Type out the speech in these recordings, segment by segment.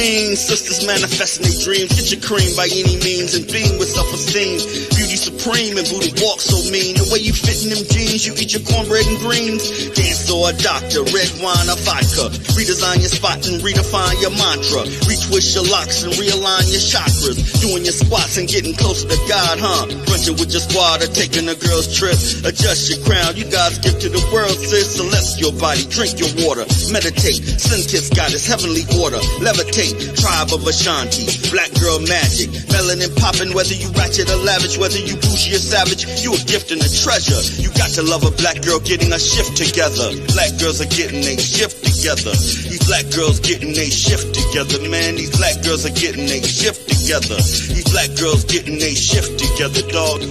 queens, sisters manifesting their dreams. Get your cream by any means and beam with self-esteem. Beauty supreme and booty walk so mean. The way you fit in them jeans, you eat your cornbread and greens. Dance or a doctor, red wine or vodka. Redesign your spot and redefine your mantra. Retwist your locks and realign your chakras. Doing your squats and getting closer to God, huh? Brunching with your squad or taking a girl's trip. Adjust your crown, you God's gift to the world, sis. Celestial body, drink your water. Meditate, sun kiss goddess, heavenly order. Levitate, tribe of Ashanti. Black girl magic, melanin popping. Whether you ratchet or lavish, whether you bougie or savage, you a gift and a treasure. You got to love a black girl getting a shift together. Black girls are getting a shift together. These black girls getting a shift together, man. These black girls are getting a shift together. These black girls getting a shift together, dog.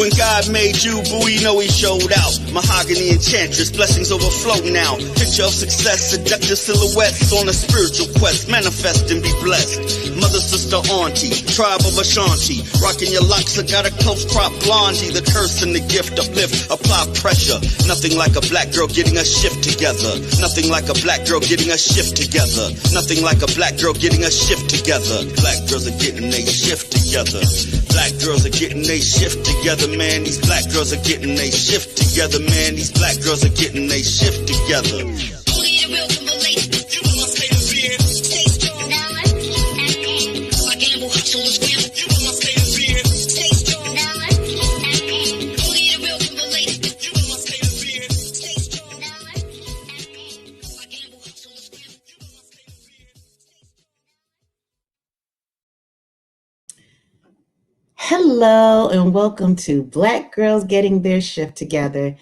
When God made you, boo, you know he showed out. Mahogany enchantress, blessings overflow now. Picture of success, seductive silhouettes on a spiritual quest. Manifest and be blessed. Mother, sister, auntie, tribe of Ashanti. Rocking your locks, I got a close crop blondie. The curse and the gift, uplift, apply pressure. Nothing like a black girl getting a shift together. Nothing like a black girl getting a shift together. Nothing like a black girl getting a shift together. Black girls are getting a shift together. Black girls are getting a shift together, man. These black girls are getting a shift together, man. These black girls are getting a shift together. Hello and welcome to Black Girls Getting Their Shift Together.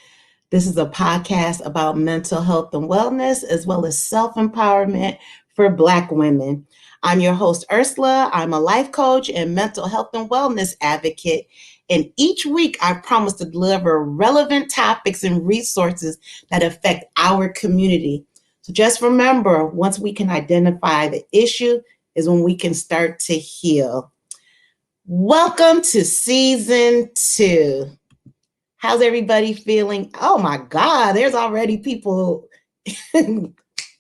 This is a podcast about mental health and wellness as well as self-empowerment for Black women. I'm your host, Ursula. I'm a life coach and mental health and wellness advocate. And each week I promise to deliver relevant topics and resources that affect our community. So just remember, once we can identify the issue is when we can start to heal. Welcome to season 2. How's everybody feeling? Oh my God, there's already people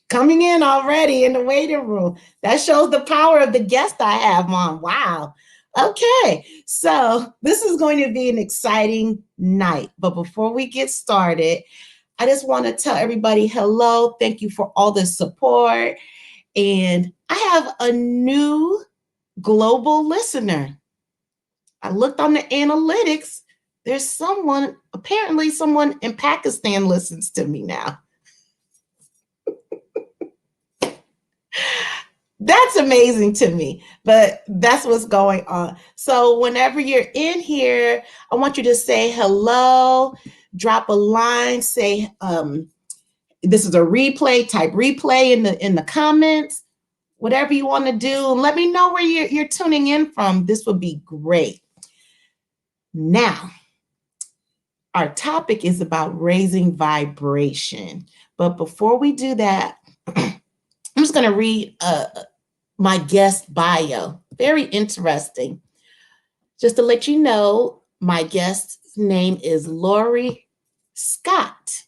coming in already in the waiting room. That shows the power of the guest I have on. Wow. Okay, so this is going to be an exciting night. But before we get started, I just want to tell everybody hello. Thank you for all the support. And I have a new global listener. I looked on the analytics. There's apparently someone in Pakistan listens to me now. That's amazing to me, but that's what's going on. So whenever you're in here, I want you to say hello, drop a line, say, this is a replay, type replay in the comments, whatever you want to do. Let me know where you're tuning in from. This would be great. Now, our topic is about raising vibration. But before we do that, I'm just going to read my guest bio. Very interesting. Just to let you know, my guest's name is Lori Scott,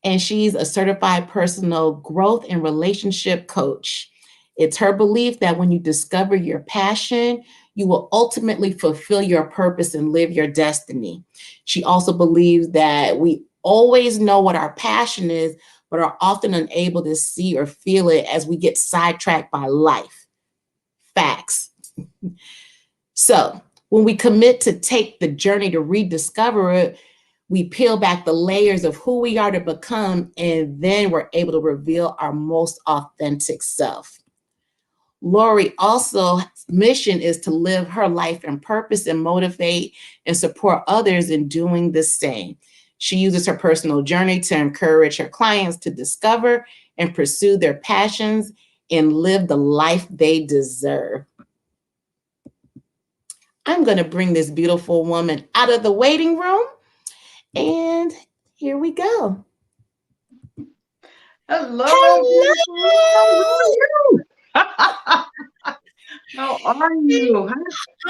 and she's a certified personal growth and relationship coach. It's her belief that when you discover your passion, you will ultimately fulfill your purpose and live your destiny. She also believes that we always know what our passion is, but are often unable to see or feel it as we get sidetracked by life. Facts. So when we commit to take the journey to rediscover it, we peel back the layers of who we are to become, and then we're able to reveal our most authentic self. Lori also mission is to live her life in purpose and motivate and support others in doing the same. She uses her personal journey to encourage her clients to discover and pursue their passions and live the life they deserve. I'm going to bring this beautiful woman out of the waiting room, and here we go. Hello, beautiful. Hello. How are you?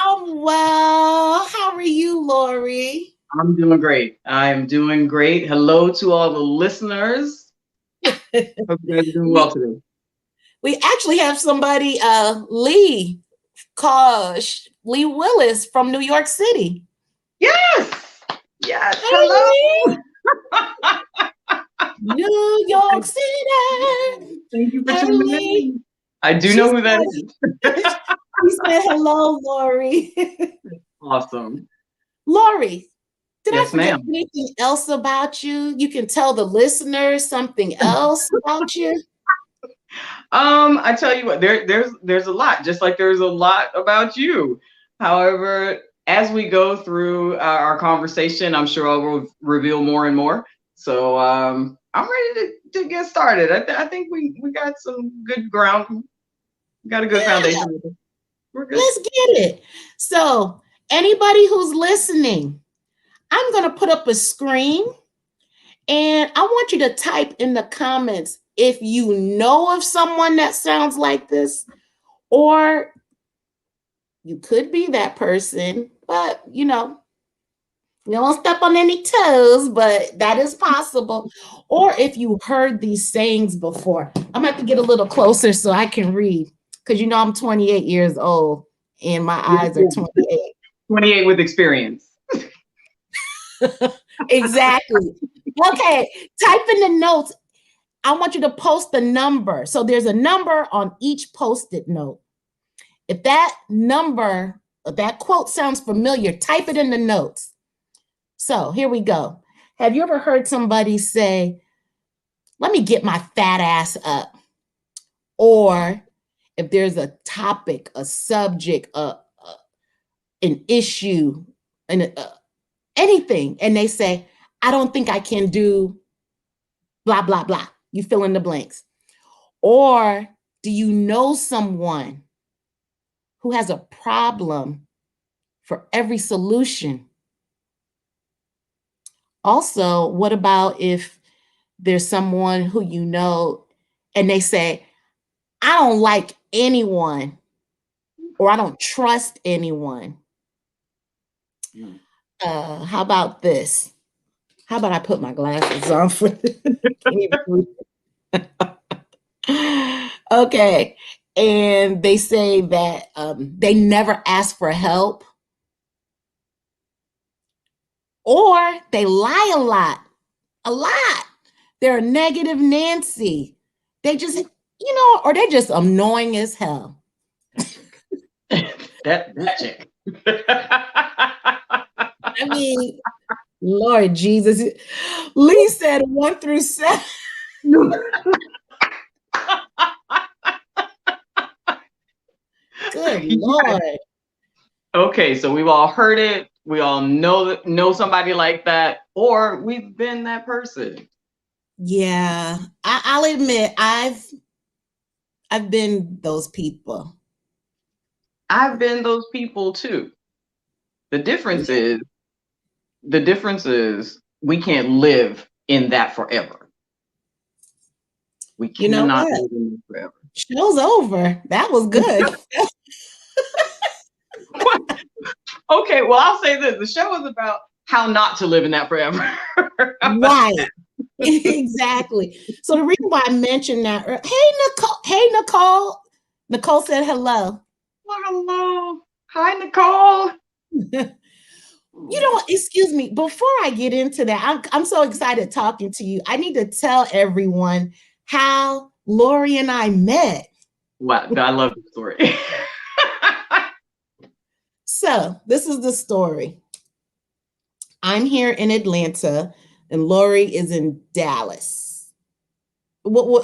I'm well. How are you, Lori? I'm doing great. I'm doing great. Hello to all the listeners. Hope you guys are doing well today. We actually have somebody, Lee Willis from New York City. Yes. Yes. Hey, Hello. Lee. New York City. Thank you for Hey, tuning Lee. in. I do know who that is. He said hello, Lori. Awesome. Lori, did I Yes, forget ma'am. anything else about you? You can tell the listeners something else about you. I tell you what, there's a lot, just like there's a lot about you. However, as we go through our conversation, I'm sure I will reveal more and more. So I'm ready to get started. I think we got some good ground, got a good foundation. We're good. Let's get it. So, anybody who's listening, I'm going to put up a screen and I want you to type in the comments if you know of someone that sounds like this, or you could be that person, but you don't step on any toes, but that is possible. Or if you heard these sayings before. I'm going to have to get a little closer so I can read, because I'm 28 years old and my eyes are 28. 28 with experience. Exactly. Okay, type in the notes. I want you to post the number. So there's a number on each post-it note. If that number, that quote sounds familiar, type it in the notes. So here we go. Have you ever heard somebody say, "Let me get my fat ass up"? Or if there's a topic, a subject, an issue, anything, and they say, "I don't think I can do blah, blah, blah." You fill in the blanks. Or do you know someone who has a problem for every solution? Also, what about if there's someone who and they say, "I don't like anyone," or "I don't trust anyone"? How about this? How about I put my glasses on for Okay. And they say that they never ask for help, or they lie a lot, a lot. They're a negative Nancy. They just, or they're just annoying as hell. that chick. I mean, Lord Jesus. Lee said 1 through 7. Good Lord. Okay, so we've all heard it. We all know somebody like that, or we've been that person. Yeah, I'll admit I've been those people. I've been those people too. The difference is we can't live in that forever. We cannot live in that forever. Show's over. That was good. Okay, well, I'll say this. The show is about how not to live in that forever. Right. Exactly. So the reason why I mentioned that, hey, Nicole. Nicole said hello. Well, hello. Hi, Nicole. Excuse me, before I get into that, I'm so excited talking to you. I need to tell everyone how Lori and I met. Wow, I love the story. So this is the story. I'm here in Atlanta and Lori is in Dallas. We'll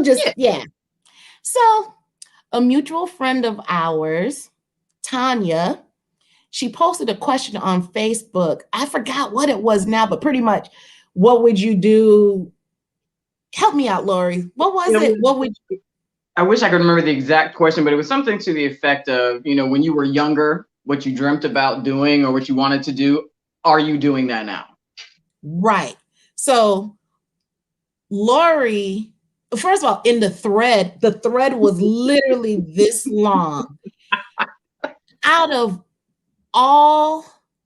just, yeah. So a mutual friend of ours, Tanya, she posted a question on Facebook. I forgot what it was now, but pretty much, what would you do? Help me out, Lori. What was it? What would you? I wish I could remember the exact question, but it was something to the effect of, when you were younger, what you dreamt about doing or what you wanted to do. Are you doing that now? Right. So Lori, first of all, in the thread was literally this long. Out of all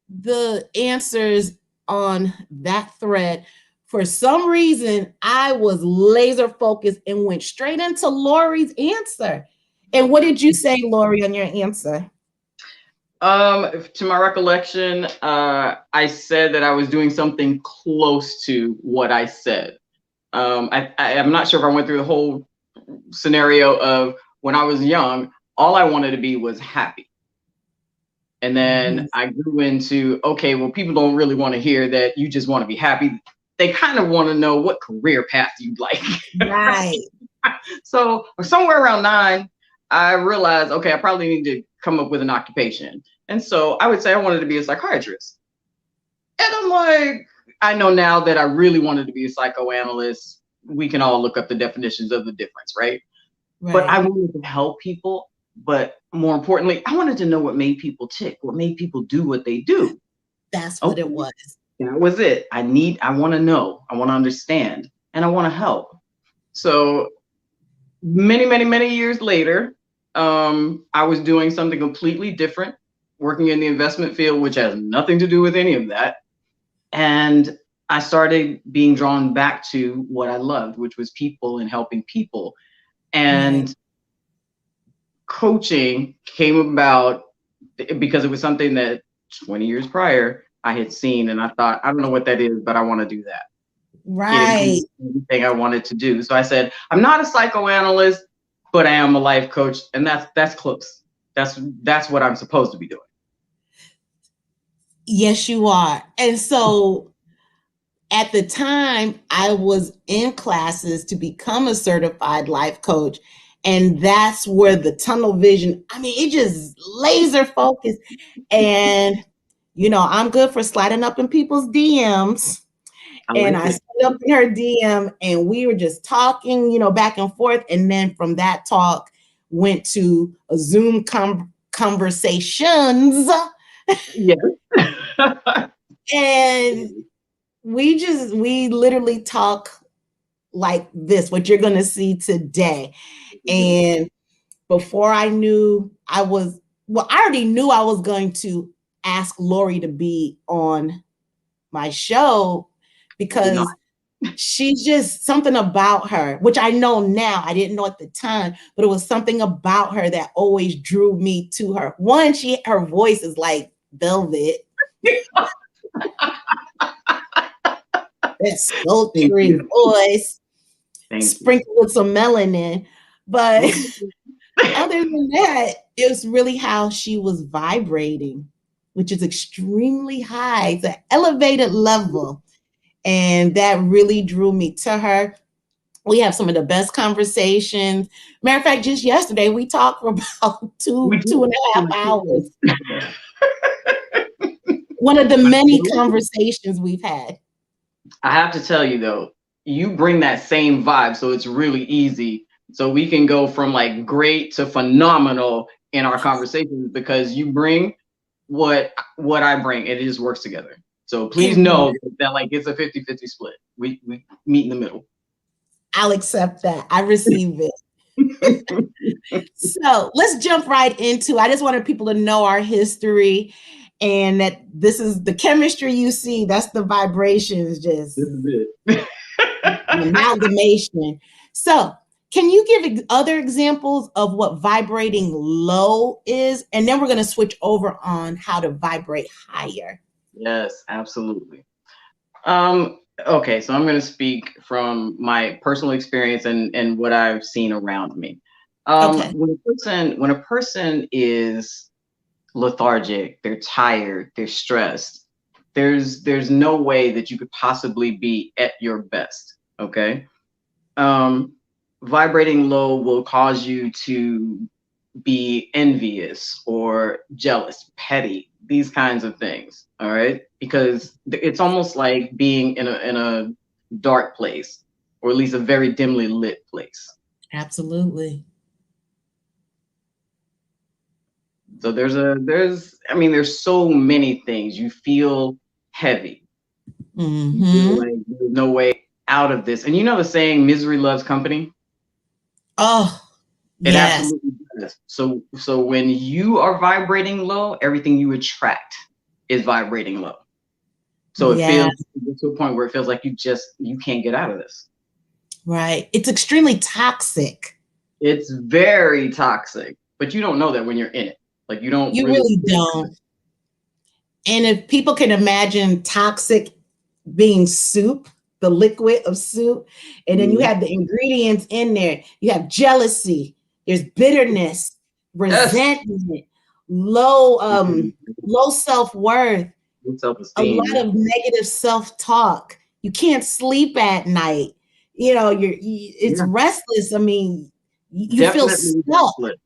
the answers on that thread, for some reason, I was laser focused and went straight into Lori's answer. And what did you say, Lori, on your answer? To my recollection, I said that I was doing something close to what I said. I'm not sure if I went through the whole scenario of when I was young, all I wanted to be was happy. And then I grew into, okay, well, people don't really want to hear that you just want to be happy. They kind of want to know what career path you'd like. Right. So somewhere around 9, I realized, okay, I probably need to come up with an occupation. And so I would say I wanted to be a psychiatrist. And I'm like, I know now that I really wanted to be a psychoanalyst. We can all look up the definitions of the difference, right? But I wanted to help people. But more importantly, I wanted to know what made people tick, what made people do what they do. That's what it was. That was it. I want to know, I want to understand, and I want to help. So many years later, I was doing something completely different, working in the investment field, which has nothing to do with any of that. And I started being drawn back to what I loved, which was people and helping people. And coaching came about because it was something that 20 years prior I had seen, and I thought, I don't know what that is, but I want to do that. Right. Everything I wanted to do. So I said, I'm not a psychoanalyst, but I am a life coach, and that's close. That's what I'm supposed to be doing. Yes, you are. And so at the time, I was in classes to become a certified life coach. And that's where the tunnel vision, I mean, it just laser focused. And, you know, I'm good for sliding up in people's DMs. I slid up in her DM and we were just talking, you know, back and forth. And then from that talk went to a Zoom conversations. Yes. And we literally talk like this, what you're going to see today. And before I knew I already knew I was going to ask Lori to be on my show because she's just something about her, which I know now, I didn't know at the time, but it was something about her that always drew me to her. One, her voice is like velvet. That sultry voice, sprinkled with some melanin. But other than that, it was really how she was vibrating, which is extremely high. It's an elevated level. And that really drew me to her. We have some of the best conversations. Matter of fact, just yesterday, we talked for about 2.5 hours. One of the many conversations we've had. I have to tell you though, you bring that same vibe, so it's really easy. So we can go from like great to phenomenal in our conversations because you bring what I bring. It just works together. So please know that like it's a 50-50 split. We meet in the middle. I'll accept that. I receive it. So let's jump right into. I just wanted people to know our history. And that this is the chemistry you see, that's the vibrations, just amalgamation. So can you give other examples of what vibrating low is? And then we're going to switch over on how to vibrate higher. Yes, absolutely. Okay, so I'm going to speak from my personal experience and what I've seen around me. When a person is lethargic, they're tired, they're stressed, there's no way that you could possibly be at your best. Okay. Vibrating low will cause you to be envious or jealous, petty, these kinds of things. All right, because it's almost like being in a dark place, or at least a very dimly lit place. Absolutely. So there's so many things. You feel heavy. Mm-hmm. You feel like there's no way out of this. And you know the saying, misery loves company? Oh, It yes. absolutely does. So when you are vibrating low, everything you attract is vibrating low. So it Yes. feels to a point where it feels like you can't get out of this. Right. It's extremely toxic. It's very toxic, but you don't know that when you're in it. Like you don't You really don't. And if people can imagine toxic being soup, the liquid of soup, and then you have the ingredients in there. You have jealousy, there's bitterness, resentment, low self-worth, a lot of negative self-talk. You can't sleep at night. You know, it's restless. I mean, you feel stuck. Restless.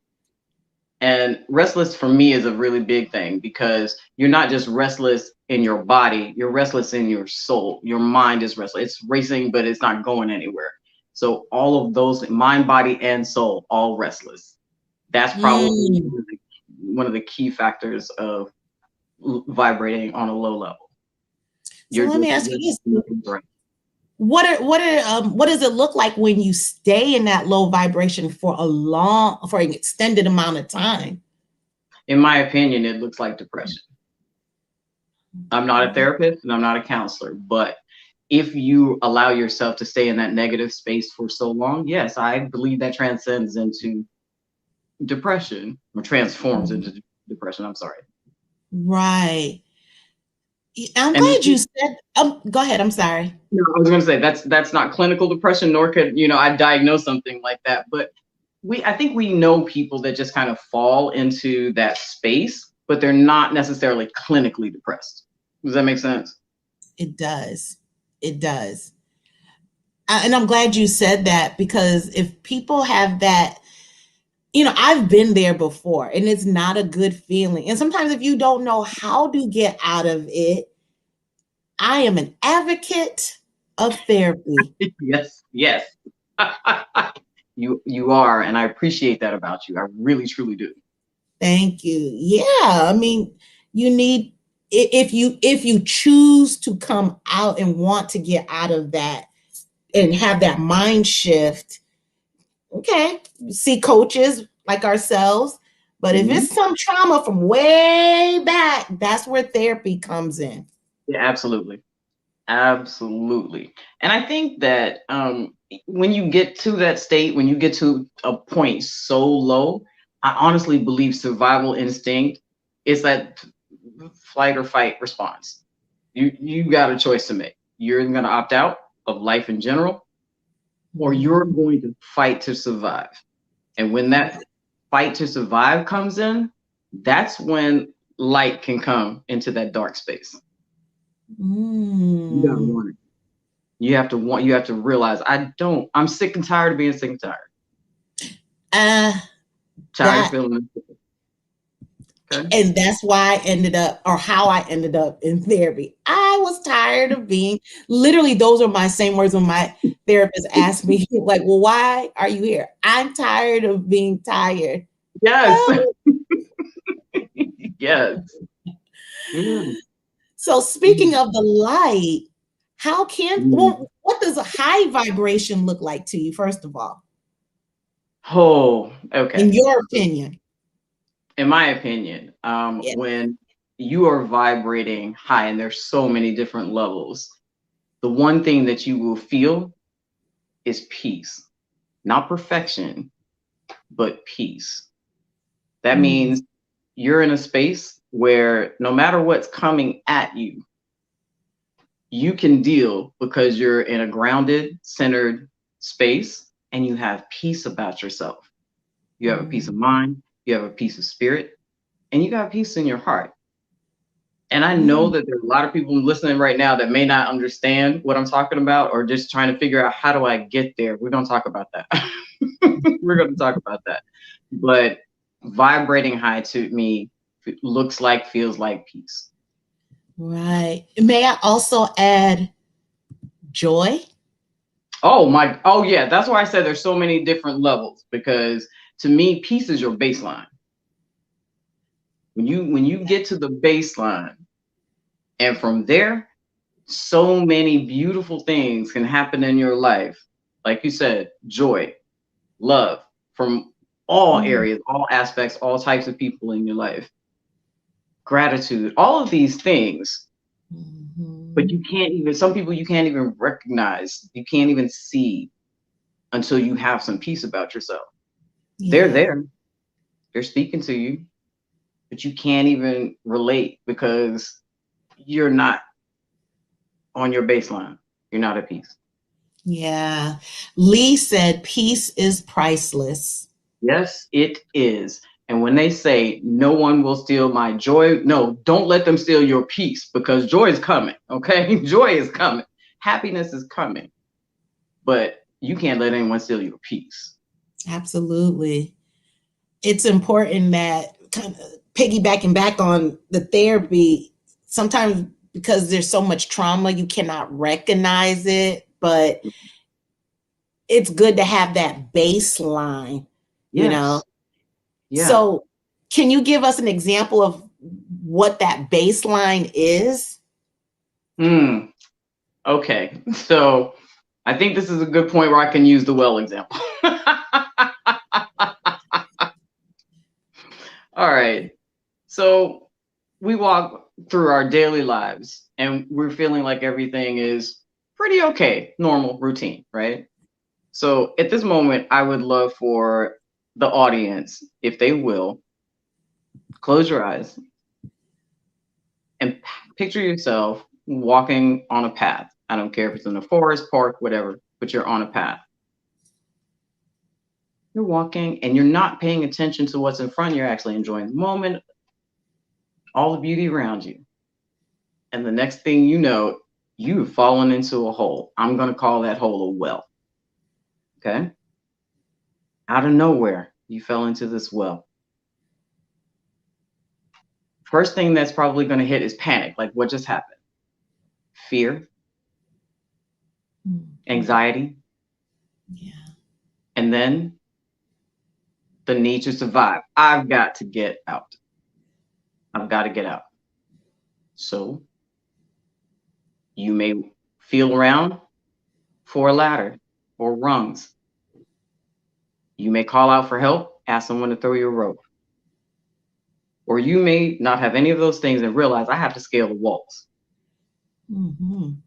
And restless for me is a really big thing because you're not just restless in your body, you're restless in your soul. Your mind is restless. It's racing, but it's not going anywhere. So all of those, mind, body, and soul, all restless. That's probably one of the key factors of vibrating on a low level. So let me ask you this. What does it look like when you stay in that low vibration for an extended amount of time? In my opinion, it looks like depression. I'm not a therapist and I'm not a counselor, but if you allow yourself to stay in that negative space for so long, yes, I believe that transcends into depression or transforms into depression. I'm sorry. Right. I'm glad you said, go ahead. I'm sorry. No, I was going to say that's not clinical depression, nor could, I diagnose something like that. But I think we know people that just kind of fall into that space, but they're not necessarily clinically depressed. Does that make sense? It does. It does. And I'm glad you said that, because if people have that, I've been there before and it's not a good feeling. And sometimes if you don't know how to get out of it, I am an advocate of therapy. Yes. You are, and I appreciate that about you. I really, truly do. Thank you. Yeah, I mean, you need, if you choose to come out and want to get out of that and have that mind shift, okay, see coaches like ourselves. But if it's some trauma from way back, that's where therapy comes in. Yeah, absolutely. Absolutely. And I think that when you get to that state, when you get to a point so low, I honestly believe survival instinct is that flight or fight response. You got a choice to make. You're going to opt out of life in general, or you're going to fight to survive. And when that fight to survive comes in, that's when light can come into that dark space. You gotta want it. You have to realize I'm sick and tired of being sick and tired. Tired of feeling this. Okay. And that's why how I ended up in therapy. I was tired of being, literally, those are my same words when my therapist asked me, like, well, why are you here? I'm tired of being tired. Yes. Yes. So speaking of the light, what does a high vibration look like to you, first of all? Oh, okay. In your opinion. In my opinion, when you are vibrating high, and there's so many different levels, the one thing that you will feel is peace. Not perfection, but peace. That means you're in a space where no matter what's coming at you, you can deal because you're in a grounded, centered space and you have peace about yourself. You have a peace of mind, you have a peace of spirit, and you got peace in your heart. And I know that there's a lot of people listening right now that may not understand what I'm talking about, or just trying to figure out, how do I get there? We're going to talk about that. We're going to talk about that. But vibrating high to me feels like peace. Right. May I also add joy? Oh yeah. That's why I said there's so many different levels, because to me, peace is your baseline. When you get to the baseline, and from there, so many beautiful things can happen in your life. Like you said, joy, love from all Mm. areas, all aspects, all types of people in your life, gratitude, all of these things. But Mhm. you can't even, some people you can't even recognize, you can't even see until you have some peace about yourself. They're Yeah. there, they're speaking to you, but you can't even relate because you're not on your baseline. You're not at peace. Yeah. Lee said peace is priceless. Yes, it is. And when they say no one will steal my joy, no, don't let them steal your peace because joy is coming. Okay. Joy is coming. Happiness is coming. But you can't let anyone steal your peace. Absolutely. It's important that kind of piggybacking back on the therapy, sometimes because there's so much trauma, you cannot recognize it, but it's good to have that baseline, you know? Yes. Yeah. So, can you give us an example of what that baseline is? Hmm. Okay. So I think this is a good point where I can use the well example. All right. So we walk through our daily lives and we're feeling like everything is pretty okay, normal, routine, right? So at this moment, I would love for the audience, if they will, close your eyes and picture yourself walking on a path. I don't care if it's in a forest, park, whatever, but you're on a path. You're walking and you're not paying attention to what's in front. You're actually enjoying the moment, all the beauty around you. And the next thing you know, you've fallen into a hole. I'm going to call that hole a well. Okay. Out of nowhere, you fell into this well. First thing that's probably going to hit is panic. Like, what just happened? Fear, Mhm. anxiety, Yeah. and then the need to survive. I've got to get out. I've got to get out. So you may feel around for a ladder or rungs. You may call out for help, ask someone to throw you a rope. Or you may not have any of those things and realize I have to scale the walls. Mhm.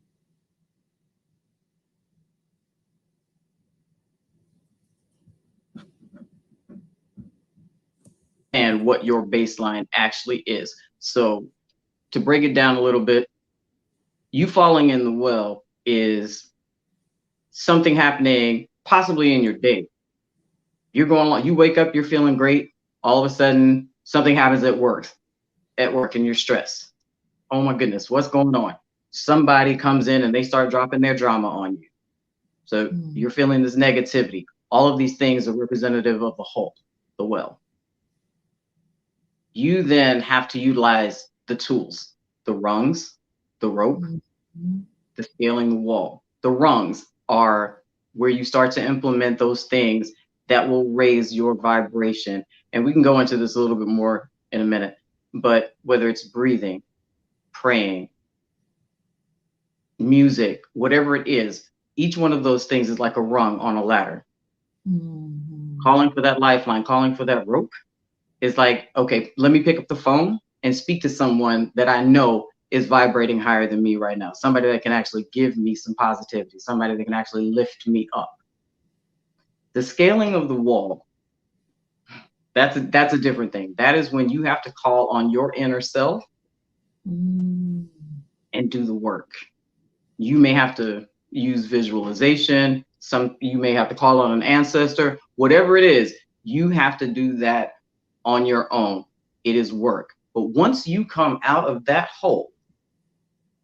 And what your baseline actually is. So to break it down a little bit, you falling in the well is something happening possibly in your day. You're going along, you wake up, you're feeling great. All of a sudden, something happens at work, and you're stressed. Oh my goodness, what's going on? Somebody comes in and they start dropping their drama on you. So Mhm. you're feeling this negativity. All of these things are representative of the hole, the well. You then have to utilize the tools, the rungs, the rope, Mhm. the scaling the wall. The rungs are where you start to implement those things that will raise your vibration. And we can go into this a little bit more in a minute, but whether it's breathing, praying, music, whatever it is, each one of those things is like a rung on a ladder. Mhm. Calling for that lifeline, calling for that rope is like, okay, let me pick up the phone and speak to someone that I know is vibrating higher than me right now. Somebody that can actually give me some positivity, somebody that can actually lift me up. The scaling of the wall, that's a different thing. That is when you have to call on your inner self Mhm. and do the work. You may have to use visualization, some you may have to call on an ancestor, whatever it is, you have to do that on your own. It is work. But once you come out of that hole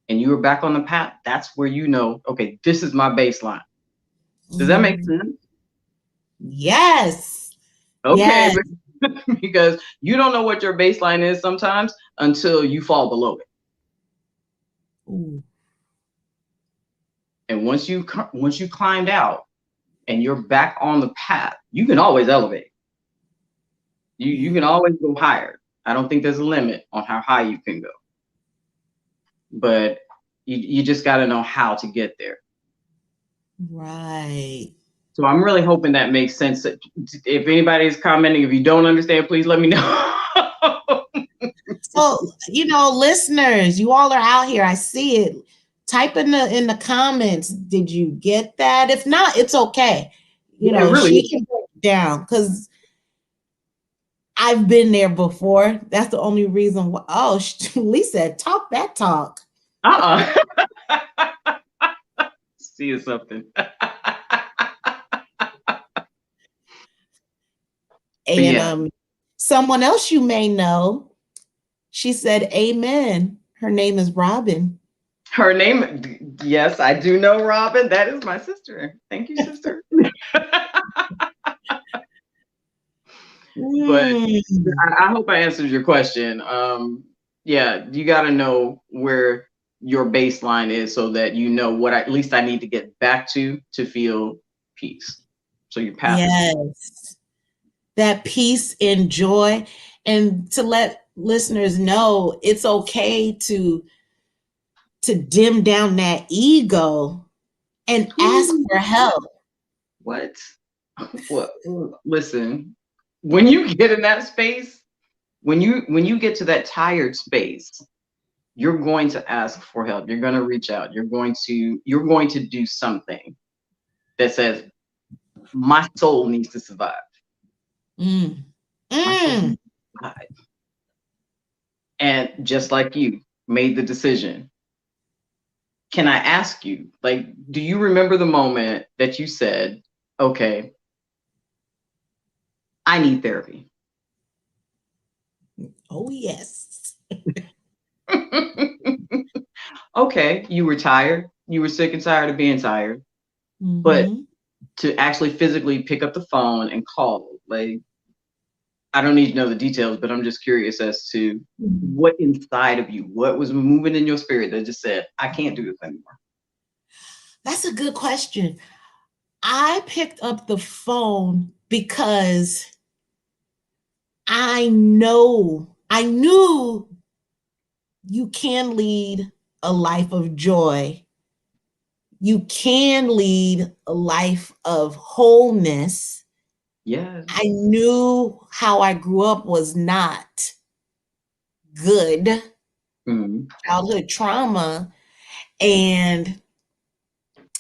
and you are back on the path, that's where you know, okay, this is my baseline. Does that make Mhm. sense? Yes. Okay, Yes. because you don't know what your baseline is sometimes until you fall below it. Ooh. And once you climbed out and you're back on the path, you can always elevate. You Yeah. can always go higher. I don't think there's a limit on how high you can go. But You just got to know how to get there. Right. So I'm really hoping that makes sense. If anybody's commenting, if you don't understand, please let me know. So, listeners, you all are out here. I see it. Type in the comments. Did you get that? If not, it's okay. Really. She can break it down because I've been there before. That's the only reason why. Oh, Lisa, talk that talk. See something. And someone else you may know, she said, amen. Her name is Robin. Her name, yes, I do know Robin. That is my sister. Thank you, sister. But I hope I answered your question. Yeah, you got to know where your baseline is so that you know what at least I need to get back to feel peace. So your path is that peace and joy, and to let listeners know it's okay to dim down that ego and ask for help. What? Listen, when you get in that space, when you get to that tired space, you're going to ask for help. You're going to reach out. You're going to do something that says, my soul needs to survive. My soul needs to survive. And just like you made the decision, can I ask you, do you remember the moment that you said, okay, I need therapy? Oh, yes. Okay, you were tired. You were sick and tired of being tired. But to actually physically pick up the phone and call, I don't need to know the details, but I'm just curious as to what inside of you, what was moving in your spirit that just said, I can't do this anymore. That's a good question. I picked up the phone because I knew you can lead a life of joy. You can lead a life of wholeness. Yeah. I knew how I grew up was not good. Childhood trauma. And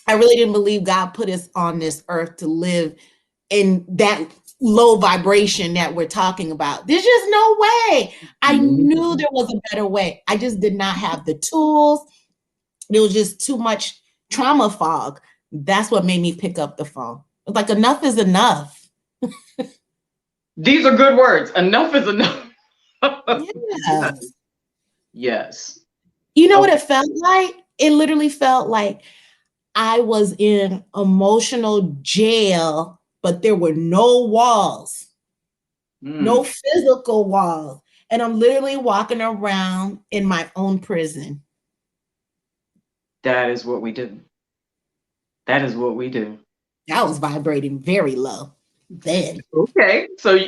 I really didn't believe God put us on this earth to live in that low vibration that we're talking about. There's just no way. I knew there was a better way. I just did not have the tools. There was just too much trauma fog. That's what made me pick up the phone. It's like, enough is enough. These are good words. Enough is enough. Yes. Yes. You know what it felt like? It literally felt like I was in emotional jail, but there were no walls, no physical walls. And I'm literally walking around in my own prison. That is what we do. That is what we do. I was vibrating very low then. Okay. So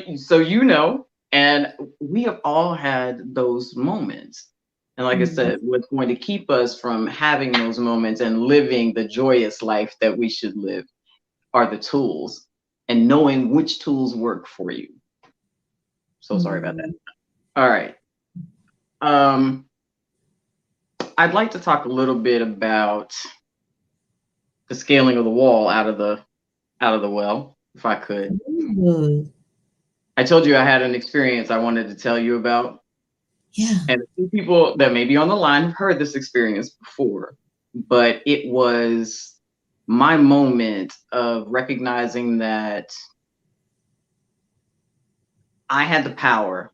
and we have all had those moments. And like I said, what's going to keep us from having those moments and living the joyous life that we should live are the tools and knowing which tools work for you. So sorry about that. All right. I'd like to talk a little bit about the scaling of the wall out of the well, if I could. I told you I had an experience I wanted to tell you about. Yeah. And a few people that may be on the line have heard this experience before, but it was my moment of recognizing that I had the power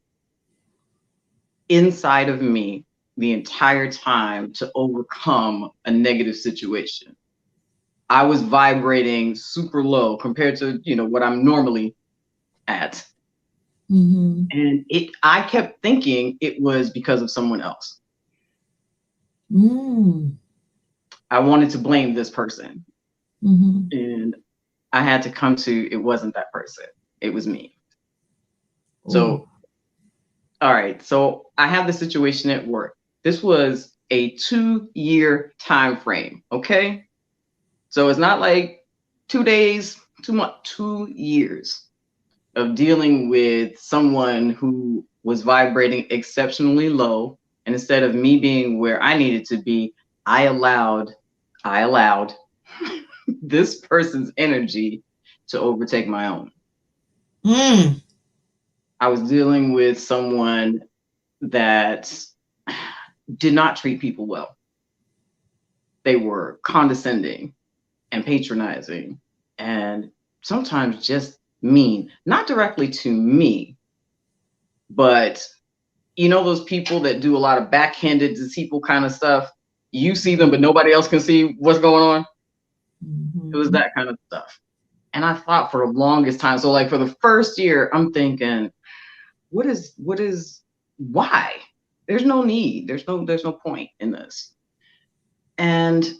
inside of me the entire time to overcome a negative situation. I was vibrating super low compared to, what I'm normally at. And I kept thinking it was because of someone else. I wanted to blame this person. And I had to come to, it wasn't that person. It was me. So, all right. So I have the situation at work. This was a 2-year time frame. Okay. So it's not like 2 days, 2 months, 2 years of dealing with someone who was vibrating exceptionally low. And instead of me being where I needed to be, I allowed this person's energy to overtake my own. I was dealing with someone that did not treat people well. They were condescending and patronizing and sometimes just mean, not directly to me, but you know those people that do a lot of backhanded, deceitful kind of stuff. You see them, but nobody else can see what's going on. It was that kind of stuff. And I thought for the longest time, so like for the first year, I'm thinking, why? There's no need. There's no point in this. And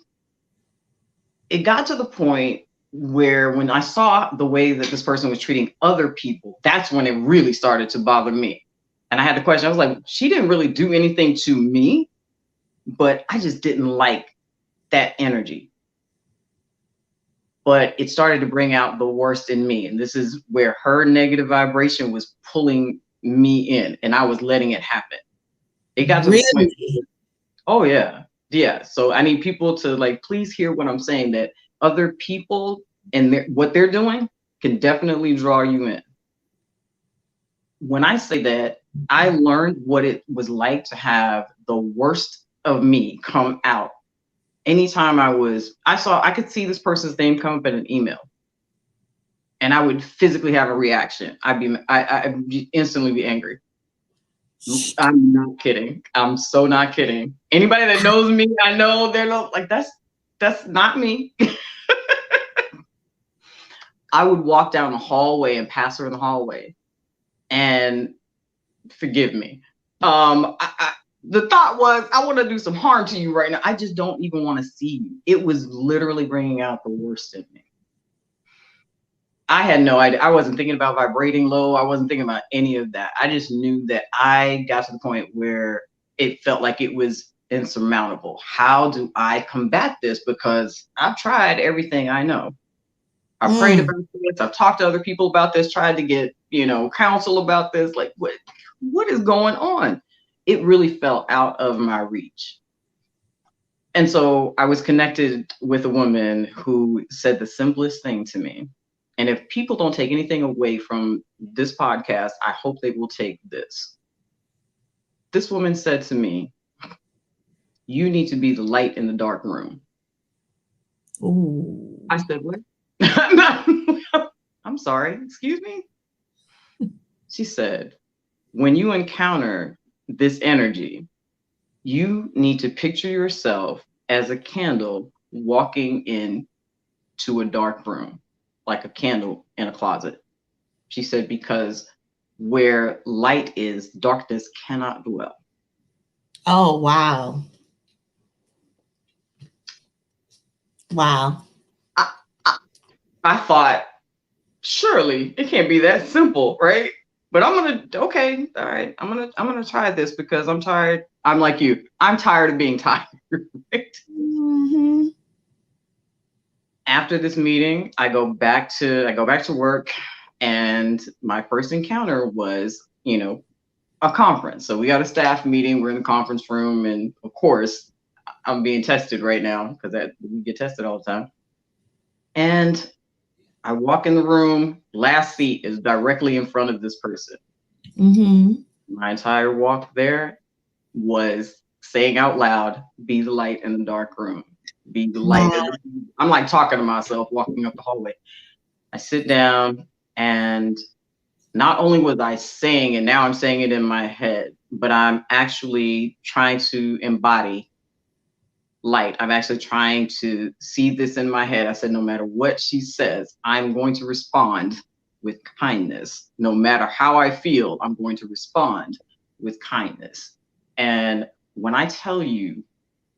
it got to the point where when I saw the way that this person was treating other people, that's when it really started to bother me. And I had the question, I was like, she didn't really do anything to me, but I just didn't like that energy. But it started to bring out the worst in me. And this is where her negative vibration was pulling me in, and I was letting it happen. It got to the point. Oh yeah. Yeah. So I need people to like, please hear what I'm saying, that other people and what they're doing can definitely draw you in. When I say that, I learned what it was like to have the worst of me come out. Anytime I could see this person's name come up in an email, and I would physically have a reaction. I'd instantly be angry. I'm not kidding. I'm so not kidding. Anybody that knows me, I know they're like, that's not me. I would walk down the hallway and pass her in the hallway, and forgive me. The thought was, I want to do some harm to you right now. I just don't even want to see you. It was literally bringing out the worst in me. I had no idea. I wasn't thinking about vibrating low. I wasn't thinking about any of that. I just knew that I got to the point where it felt like it was insurmountable. How do I combat this? Because I've tried everything I know. I've prayed about this. I've talked to other people about this, tried to get, counsel about this. Like, what is going on? It really fell out of my reach. And so I was connected with a woman who said the simplest thing to me. And if people don't take anything away from this podcast, I hope they will take this. This woman said to me, you need to be the light in the dark room. Ooh. I said, what? I'm sorry, excuse me? She said, when you encounter this energy, you need to picture yourself as a candle walking into a dark room, like a candle in a closet. She said, because where light is, darkness cannot dwell. Oh, wow. Wow. I thought, surely it can't be that simple, right? But all right, I'm gonna try this because I'm tired. I'm like you. I'm tired of being tired. Right? Mm-hmm. After this meeting, I go back to work, and my first encounter was, a conference. So we got a staff meeting. We're in the conference room, and of course, I'm being tested right now because we get tested all the time. And I walk in the room. Last seat is directly in front of this person. Mm-hmm. My entire walk there was saying out loud, be the light in the dark room. Be the light. Wow. I'm like talking to myself walking up the hallway. I sit down, and not only was I saying it, now I'm saying it in my head, but I'm actually trying to embody light. I'm actually trying to see this in my head. I said, no matter what she says, I'm going to respond with kindness. No matter how I feel, I'm going to respond with kindness. And when I tell you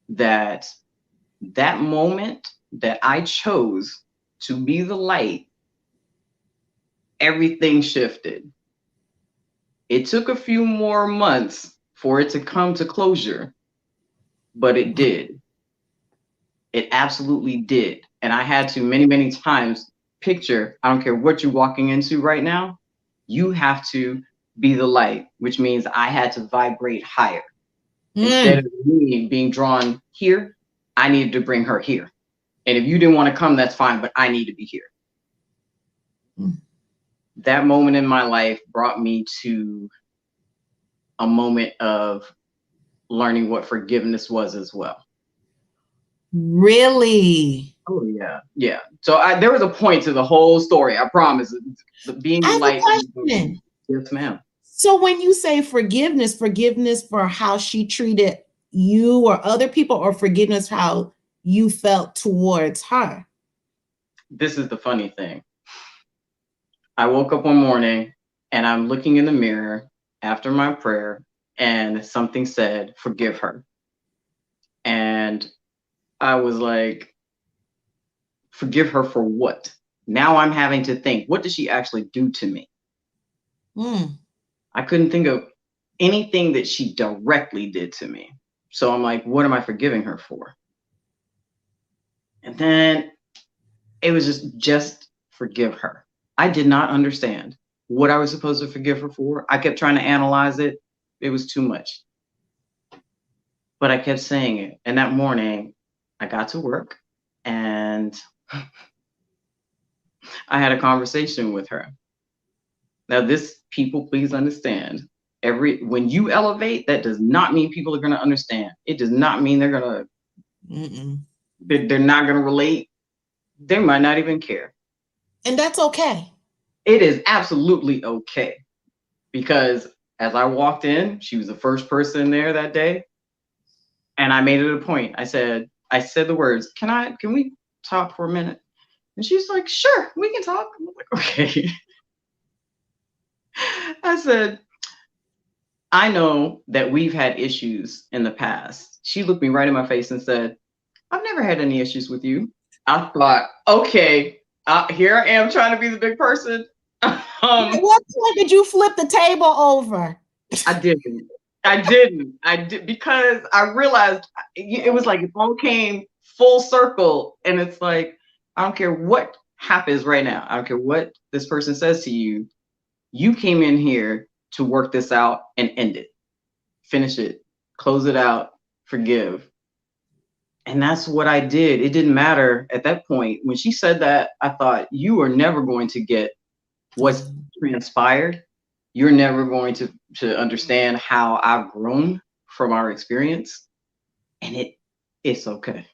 that moment that I chose to be the light, everything shifted. It took a few more months for it to come to closure. but it did. It absolutely did. And I had to many, many times picture, I don't care what you're walking into right now, you have to be the light, which means I had to vibrate higher. Instead of me being drawn here, I needed to bring her here. And if you didn't want to come, that's fine, but I need to be here. That moment in my life brought me to a moment of learning what forgiveness was as well. Really? Oh yeah, yeah. So there was a point to the whole story. I promise. Being I have light. a question. Yes, ma'am. So when you say forgiveness for how she treated you or other people, or forgiveness how you felt towards her? This is the funny thing. I woke up one morning and I'm looking in the mirror after my prayer, and something said, "Forgive her." And I was like, forgive her for what? Now I'm having to think, what did she actually do to me? I couldn't think of anything that she directly did to me. So I'm like, what am I forgiving her for? And then it was just forgive her. I did not understand what I was supposed to forgive her for. I kept trying to analyze it. It was too much. But I kept saying it. And that morning, I got to work and I had a conversation with her. Now, this, people, please understand, when you elevate, that does not mean people are going to understand. It does not mean they're going to, they're not going to relate. They might not even care. And that's okay. It is absolutely okay. Because as I walked in, she was the first person there that day. And I made it a point. I said the words, can we talk for a minute? And she's like, sure, we can talk. I'm like, okay. I said, I know that we've had issues in the past. She looked me right in my face and said, I've never had any issues with you. I thought, okay, here I am trying to be the big person. At what point did you flip the table over? I did, because I realized it was like it all came full circle. And it's like, I don't care what happens right now. I don't care what this person says to you. You came in here to work this out and end it. Finish it. Close it out. Forgive. And that's what I did. It didn't matter at that point. When she said that, I thought, you are never going to get what's transpired. You're never going to understand how I've grown from our experience. And it's okay.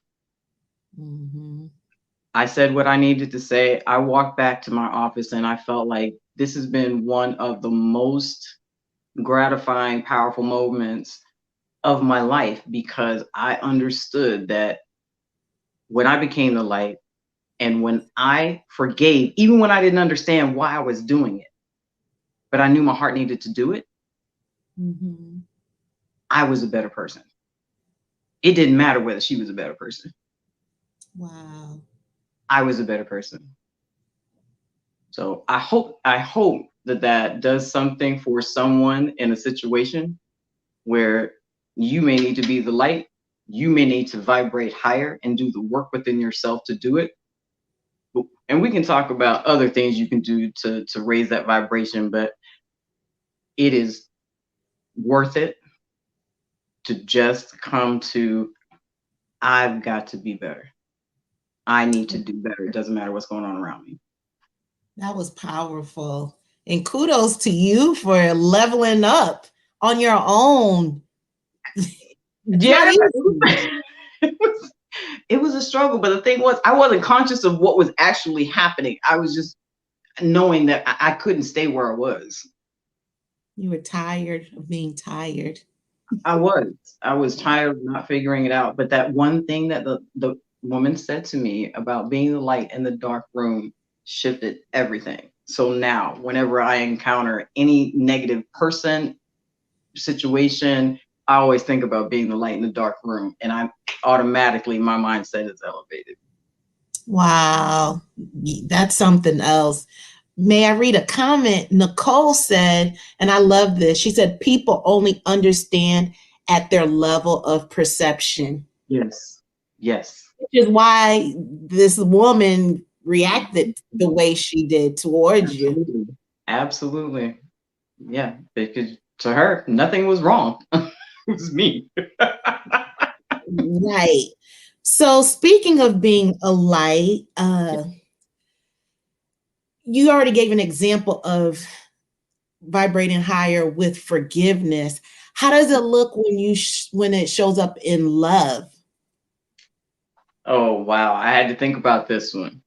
I said what I needed to say. I walked back to my office and I felt like this has been one of the most gratifying, powerful moments of my life, because I understood that when I became the light and when I forgave, even when I didn't understand why I was doing it, but I knew my heart needed to do it, I was a better person. It didn't matter whether she was a better person. Wow. I was a better person. So I hope that does something for someone in a situation where you may need to be the light. You may need to vibrate higher and do the work within yourself to do it. And we can talk about other things you can do to raise that vibration, but it is worth it to just come to, I've got to be better. I need to do better. It doesn't matter what's going on around me. That was powerful. And kudos to you for leveling up on your own. Yeah, it was a struggle. But the thing was, I wasn't conscious of what was actually happening. I was just knowing that I couldn't stay where I was. You were tired of being tired. I was tired of not figuring it out. But that one thing that the woman said to me about being the light in the dark room shifted everything. So now, whenever I encounter any negative person, situation, I always think about being the light in the dark room, and I automatically, my mindset is elevated. Wow, that's something else. May I read a comment? Nicole said, and I love this. She said, people only understand at their level of perception. Yes. Yes. Which is why this woman reacted the way she did towards you. Absolutely. Absolutely. Yeah. Because to her, nothing was wrong. It was me. Right. So speaking of being a light, you already gave an example of vibrating higher with forgiveness. How does it look when when it shows up in love? Oh, wow. I had to think about this one.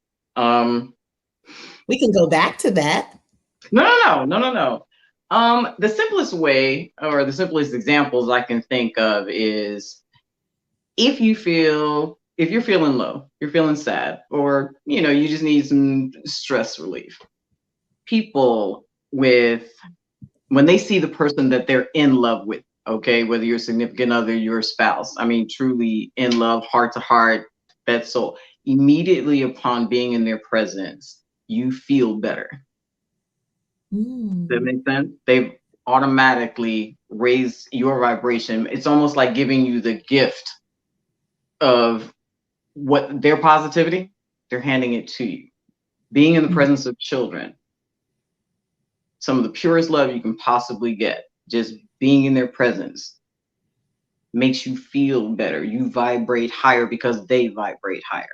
We can go back to that. No. The simplest way or the simplest examples I can think of is if you're feeling low, you're feeling sad, or you just need some stress relief. People when they see the person that they're in love with, okay, whether you're a significant other, your spouse, I mean, truly in love, heart to heart, that soul, immediately upon being in their presence, you feel better. Does that make sense? They automatically raise your vibration. It's almost like giving you the gift of what their positivity, they're handing it to you. Being in the presence of children, some of the purest love you can possibly get, just being in their presence makes you feel better. You vibrate higher because they vibrate higher.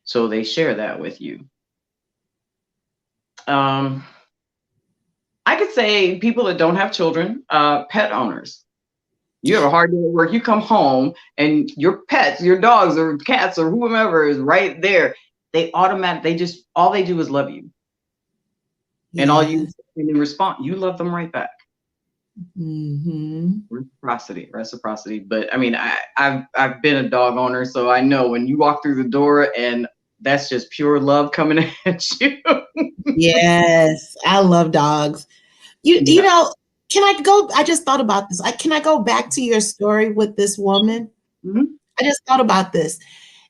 So they share that with you. I could say people that don't have children, pet owners. You have a hard day at work, you come home and your pets, your dogs or cats or whomever is right there. All they do is love you. Yeah. And all you in response, you love them right back. Reciprocity. But I mean, I've been a dog owner, so I know when you walk through the door and that's just pure love coming at you. Yes, I love dogs. You know, can I go? I just thought about this. Can I go back to your story with this woman? I just thought about this.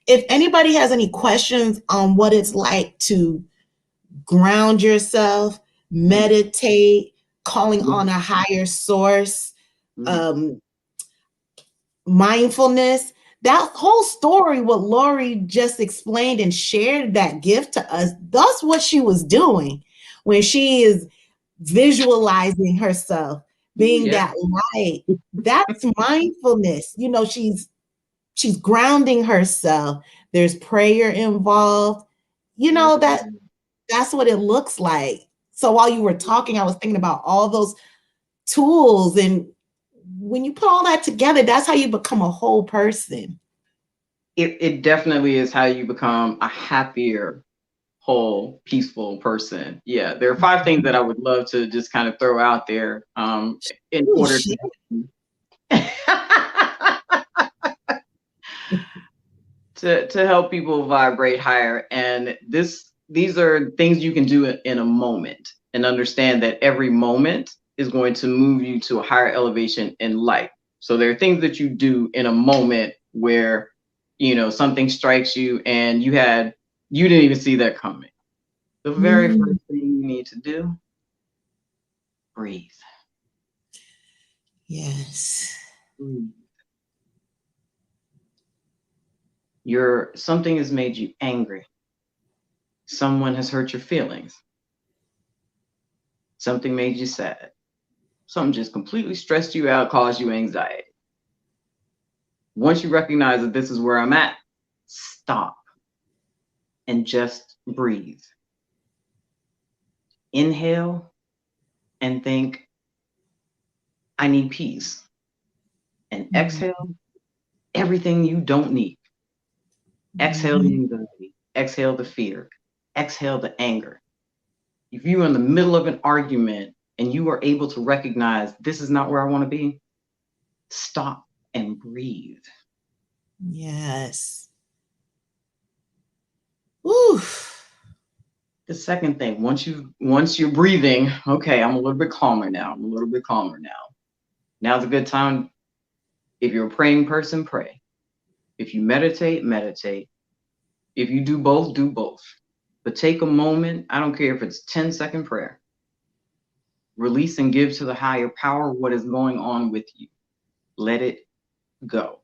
If anybody has any questions on what it's like to ground yourself, meditate, calling on a higher source, mindfulness, that whole story, what Lori just explained and shared that gift to us, that's what she was doing when she is visualizing herself being that light. That's mindfulness. You know, she's grounding herself. There's prayer involved. You know, that's what it looks like. So while you were talking, I was thinking about all those tools, and when you put all that together, that's how you become a whole person. It definitely is how you become a happier, whole, peaceful person. Yeah, there are 5 things that I would love to just kind of throw out there in order to help people vibrate higher. And these are things you can do in a moment, and understand that every moment is going to move you to a higher elevation in life. So there are things that you do in a moment where something strikes you and you didn't even see that coming. The very first thing you need to do, breathe. Yes. Breathe. Something has made you angry. Someone has hurt your feelings. Something made you sad. Something just completely stressed you out, caused you anxiety. Once you recognize that this is where I'm at, stop and just breathe. Inhale and think, I need peace. And exhale everything you don't need. Exhale the anxiety. Exhale the fear. Exhale the anger. If you're in the middle of an argument and you are able to recognize this is not where I want to be, stop and breathe. Yes. Woo. The second thing, once you're breathing, okay, I'm a little bit calmer now. Now's a good time. If you're a praying person, pray. If you meditate, meditate. If you do both, do both. But take a moment. I don't care if it's 10-second prayer. Release and give to the higher power what is going on with you. Let it go.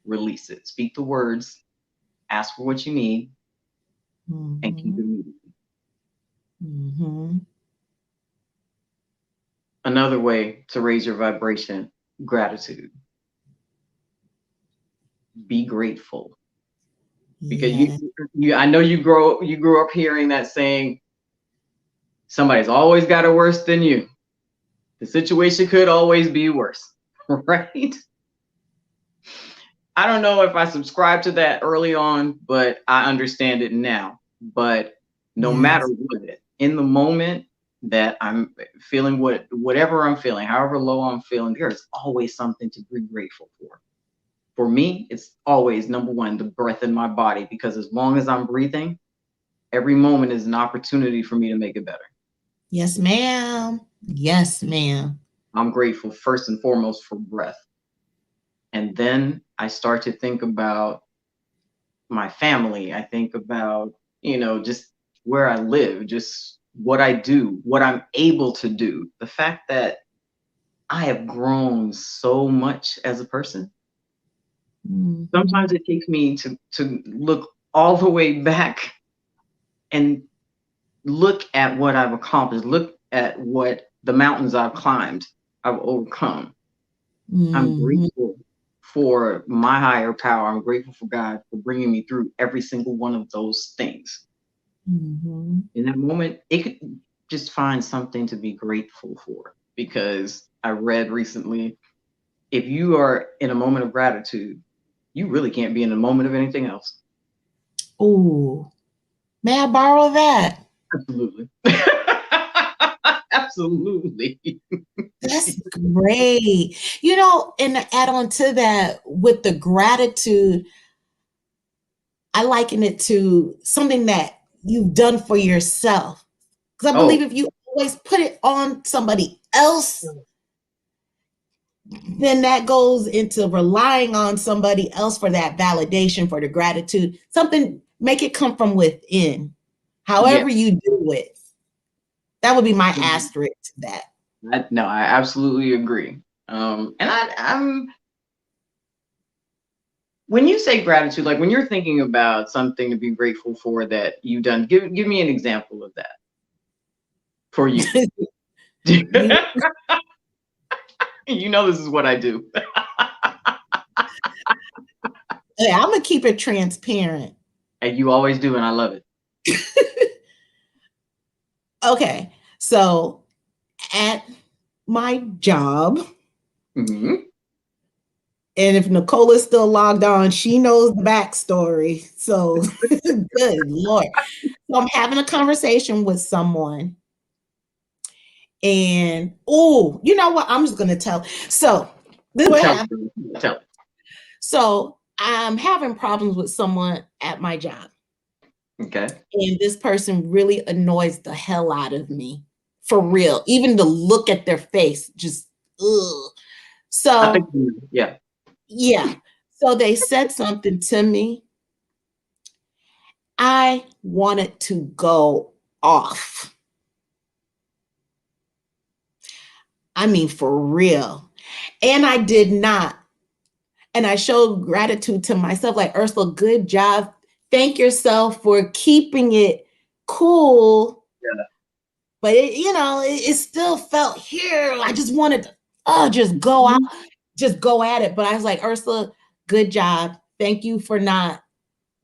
Release it. Speak the words. Ask for what you need, and keep it moving. Mm-hmm. Another way to raise your vibration, gratitude. Be grateful. Because I know you grew up hearing that saying, somebody's always got it worse than you. The situation could always be worse, right? I don't know if I subscribed to that early on, but I understand it now. But no matter what, in the moment that I'm feeling whatever I'm feeling, however low I'm feeling, there's always something to be grateful for. For me, it's always number one, the breath in my body, because as long as I'm breathing, every moment is an opportunity for me to make it better. Yes, ma'am. Yes, ma'am. I'm grateful first and foremost for breath. And then I start to think about my family. I think about, just where I live, just what I do, what I'm able to do. The fact that I have grown so much as a person. Mm-hmm. Sometimes it takes me to look all the way back and look at what I've accomplished, look at what the mountains I've climbed, I've overcome. Mm-hmm. I'm grateful for my higher power. I'm grateful for God for bringing me through every single one of those things. Mm-hmm. In that moment, it could just find something to be grateful for, because I read recently, if you are in a moment of gratitude, you really can't be in a moment of anything else. Oh, may I borrow that? Absolutely. Absolutely. That's great. And to add on to that, with the gratitude, I liken it to something that you've done for yourself. Because I believe if you always put it on somebody else, then that goes into relying on somebody else for that validation, for the gratitude. Something, make it come from within. However you do it. That would be my asterisk to that. No, I absolutely agree. And I'm when you say gratitude, like when you're thinking about something to be grateful for that you've done, give me an example of that for you. You know this is what I do. Yeah, I'm gonna keep it transparent. And you always do, and I love it. Okay, so at my job, mm-hmm. And if Nicole is still logged on, she knows the backstory. So good Lord. So I'm having a conversation with someone. And you know what? I'm just gonna tell. So this is what happened. So I'm having problems with someone at my job. Okay. And this person really annoys the hell out of me. For real. Even to look at their face, just ugh. So yeah. So they said something to me. I wanted to go off. I mean, for real. And I did not. And I showed gratitude to myself, like, Ursula, good job. Thank yourself for keeping it cool. Yeah. But it still felt here. I just wanted to just go out, just go at it. But I was like, Ursula, good job. Thank you for not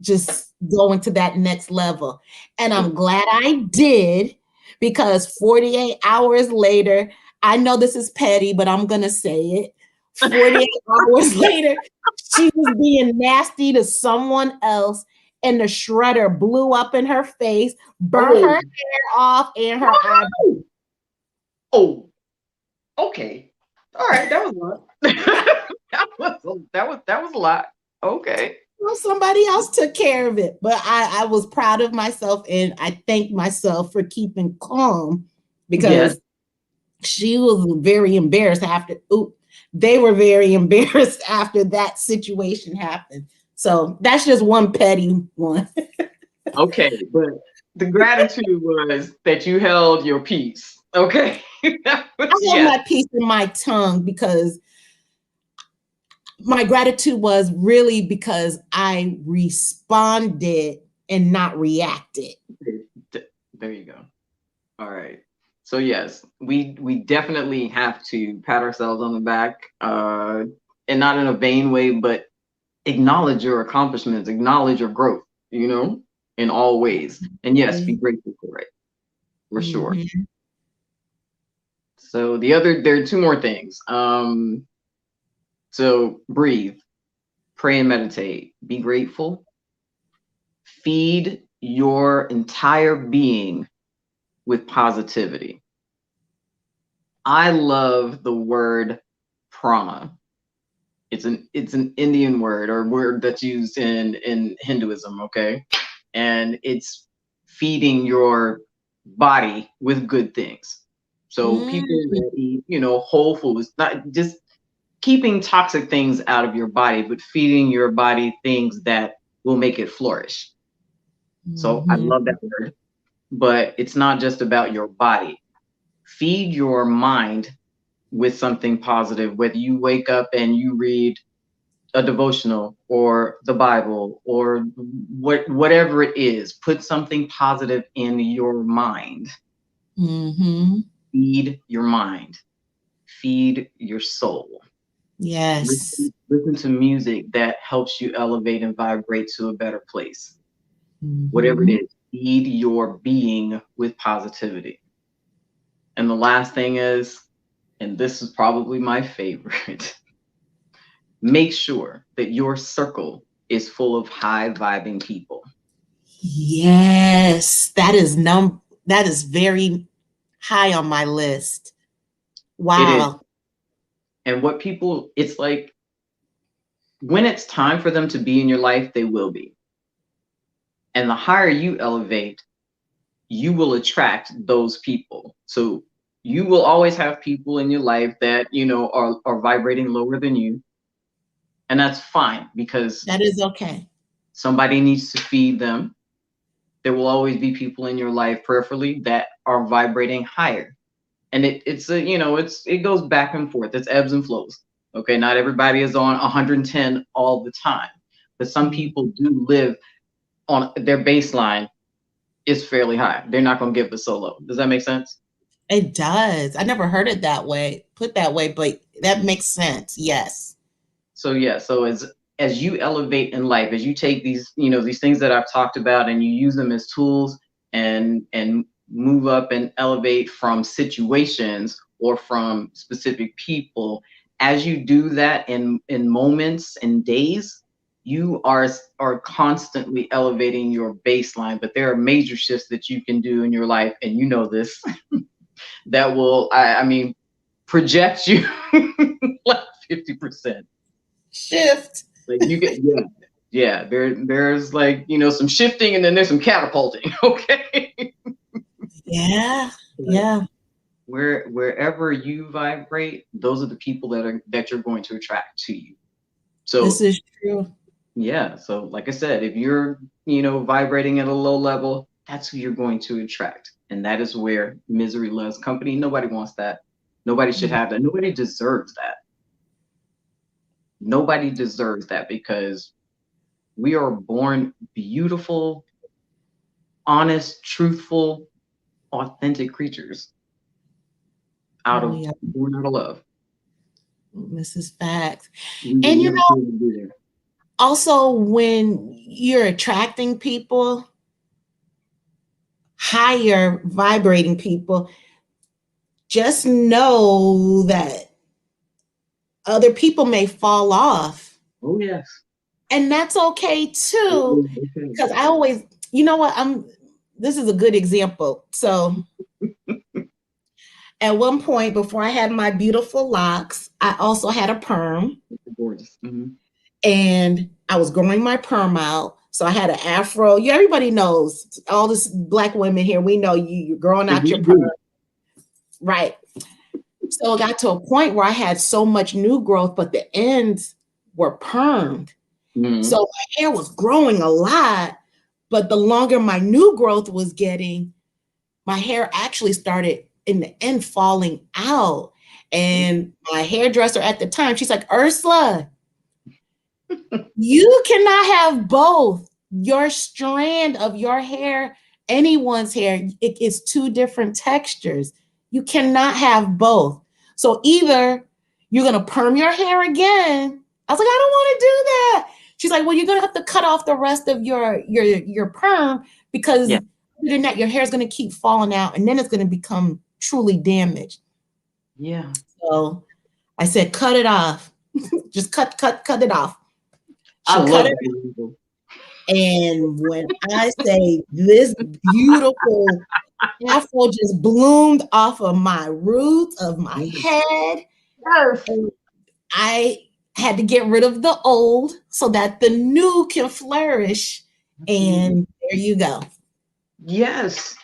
just going to that next level. And I'm glad I did, because 48 hours later, I know this is petty, but I'm going to say it. 48 hours later, she was being nasty to someone else, and the shredder blew up in her face, burned her hair off and her eyes. Oh, okay. All right. That was a lot. that was a lot. Okay. Well, somebody else took care of it, but I was proud of myself, and I thanked myself for keeping calm, because she was very embarrassed after. They were very embarrassed after that situation happened. So that's just one petty one. Okay, but the gratitude was that you held your peace. Okay. I hold Yes. my peace in my tongue because my gratitude was really because I responded and not reacted. There you go. All right. So yes, we definitely have to pat ourselves on the back, and not in a vain way, but acknowledge your accomplishments, acknowledge your growth, in all ways. And yes, be grateful for it, for sure. Mhm. So there are two more things. So breathe, pray and meditate, be grateful, feed your entire being with positivity. I love the word prana. It's an Indian word or word that's used in Hinduism, okay? And it's feeding your body with good things. So people Mm. that eat, whole foods, not just keeping toxic things out of your body, but feeding your body things that will make it flourish. So I Mhm. love that word. But it's not just about your body. Feed your mind with something positive, whether you wake up and you read a devotional or the Bible or whatever it is, put something positive in your mind. Mhm. Feed your mind, feed your soul. Yes. Listen to music that helps you elevate and vibrate to a better place. Whatever it Mhm. is, feed your being with positivity. And the last thing is, and this is probably my favorite, make sure that your circle is full of high vibing people. Yes, that is very high on my list. It is. Wow. And what people, it's like when it's time for them to be in your life, they will be. And the higher you elevate, you will attract those people. So you will always have people in your life that, are vibrating lower than you. And that's fine because That is okay. somebody needs to feed them. There will always be people in your life, prayerfully, that are vibrating higher. And it goes back and forth. It's ebbs and flows. Okay, not everybody is on 110 all the time, but some Mhm. people do live on their baseline is fairly high. They're not going to give the so low. Does that make sense? It does. I never heard it that way, put that way, but that makes sense. Yes. So yeah, so as you elevate in life, as you take these things that I've talked about and you use them as tools and move up and elevate from situations or from specific people, as you do that in moments and days, you are constantly elevating your baseline. But there are major shifts that you can do in your life, and you know this, that will I mean project you like 50%. Shift. Like you get, yeah. There's like some shifting, and then there's some catapulting. Okay. Yeah. But Yeah. wherever you vibrate, those are the people that you're going to attract to you. This So is true. yeah. So like I said, if you're vibrating at a low level, that's who you're going to attract, and that is where misery loves company. Nobody wants that. Nobody should have that. Nobody deserves that. Nobody deserves that because we are born beautiful, honest, truthful, authentic creatures Oh yeah. born out of love. This is facts. We were And never told to be there. also when you're attracting people, higher vibrating people, just know that other people may fall off. Oh yes. And that's okay too. Okay. Because I always, you know what, this is a good example. So at one point before I had my beautiful locks, I also had a perm Gorgeous. and I was growing my perm out. So I had an afro. You everybody knows all this black women here. We know you're growing out your We perm, do. right? So it got to a point where I had so much new growth, but the ends were permed. Mhm. So my hair was growing a lot, but the longer my new growth was getting, my hair actually started in the end falling out. And my hairdresser at the time, she's like, Ursula, you cannot have both. Your strand of your hair, anyone's hair, it is two different textures. You cannot have both. So either you're gonna perm your hair again. I was like, I don't want to do that. She's like, well, you're gonna have to cut off the rest of your perm because other than that, your hair is gonna keep falling out, and then it's gonna become truly damaged. Yeah. So I said, cut it off. Just cut it off. I love it. And when I say this beautiful afro just bloomed off of my roots of my head, I had to get rid of the old so that the new can flourish. And there you go. Yes,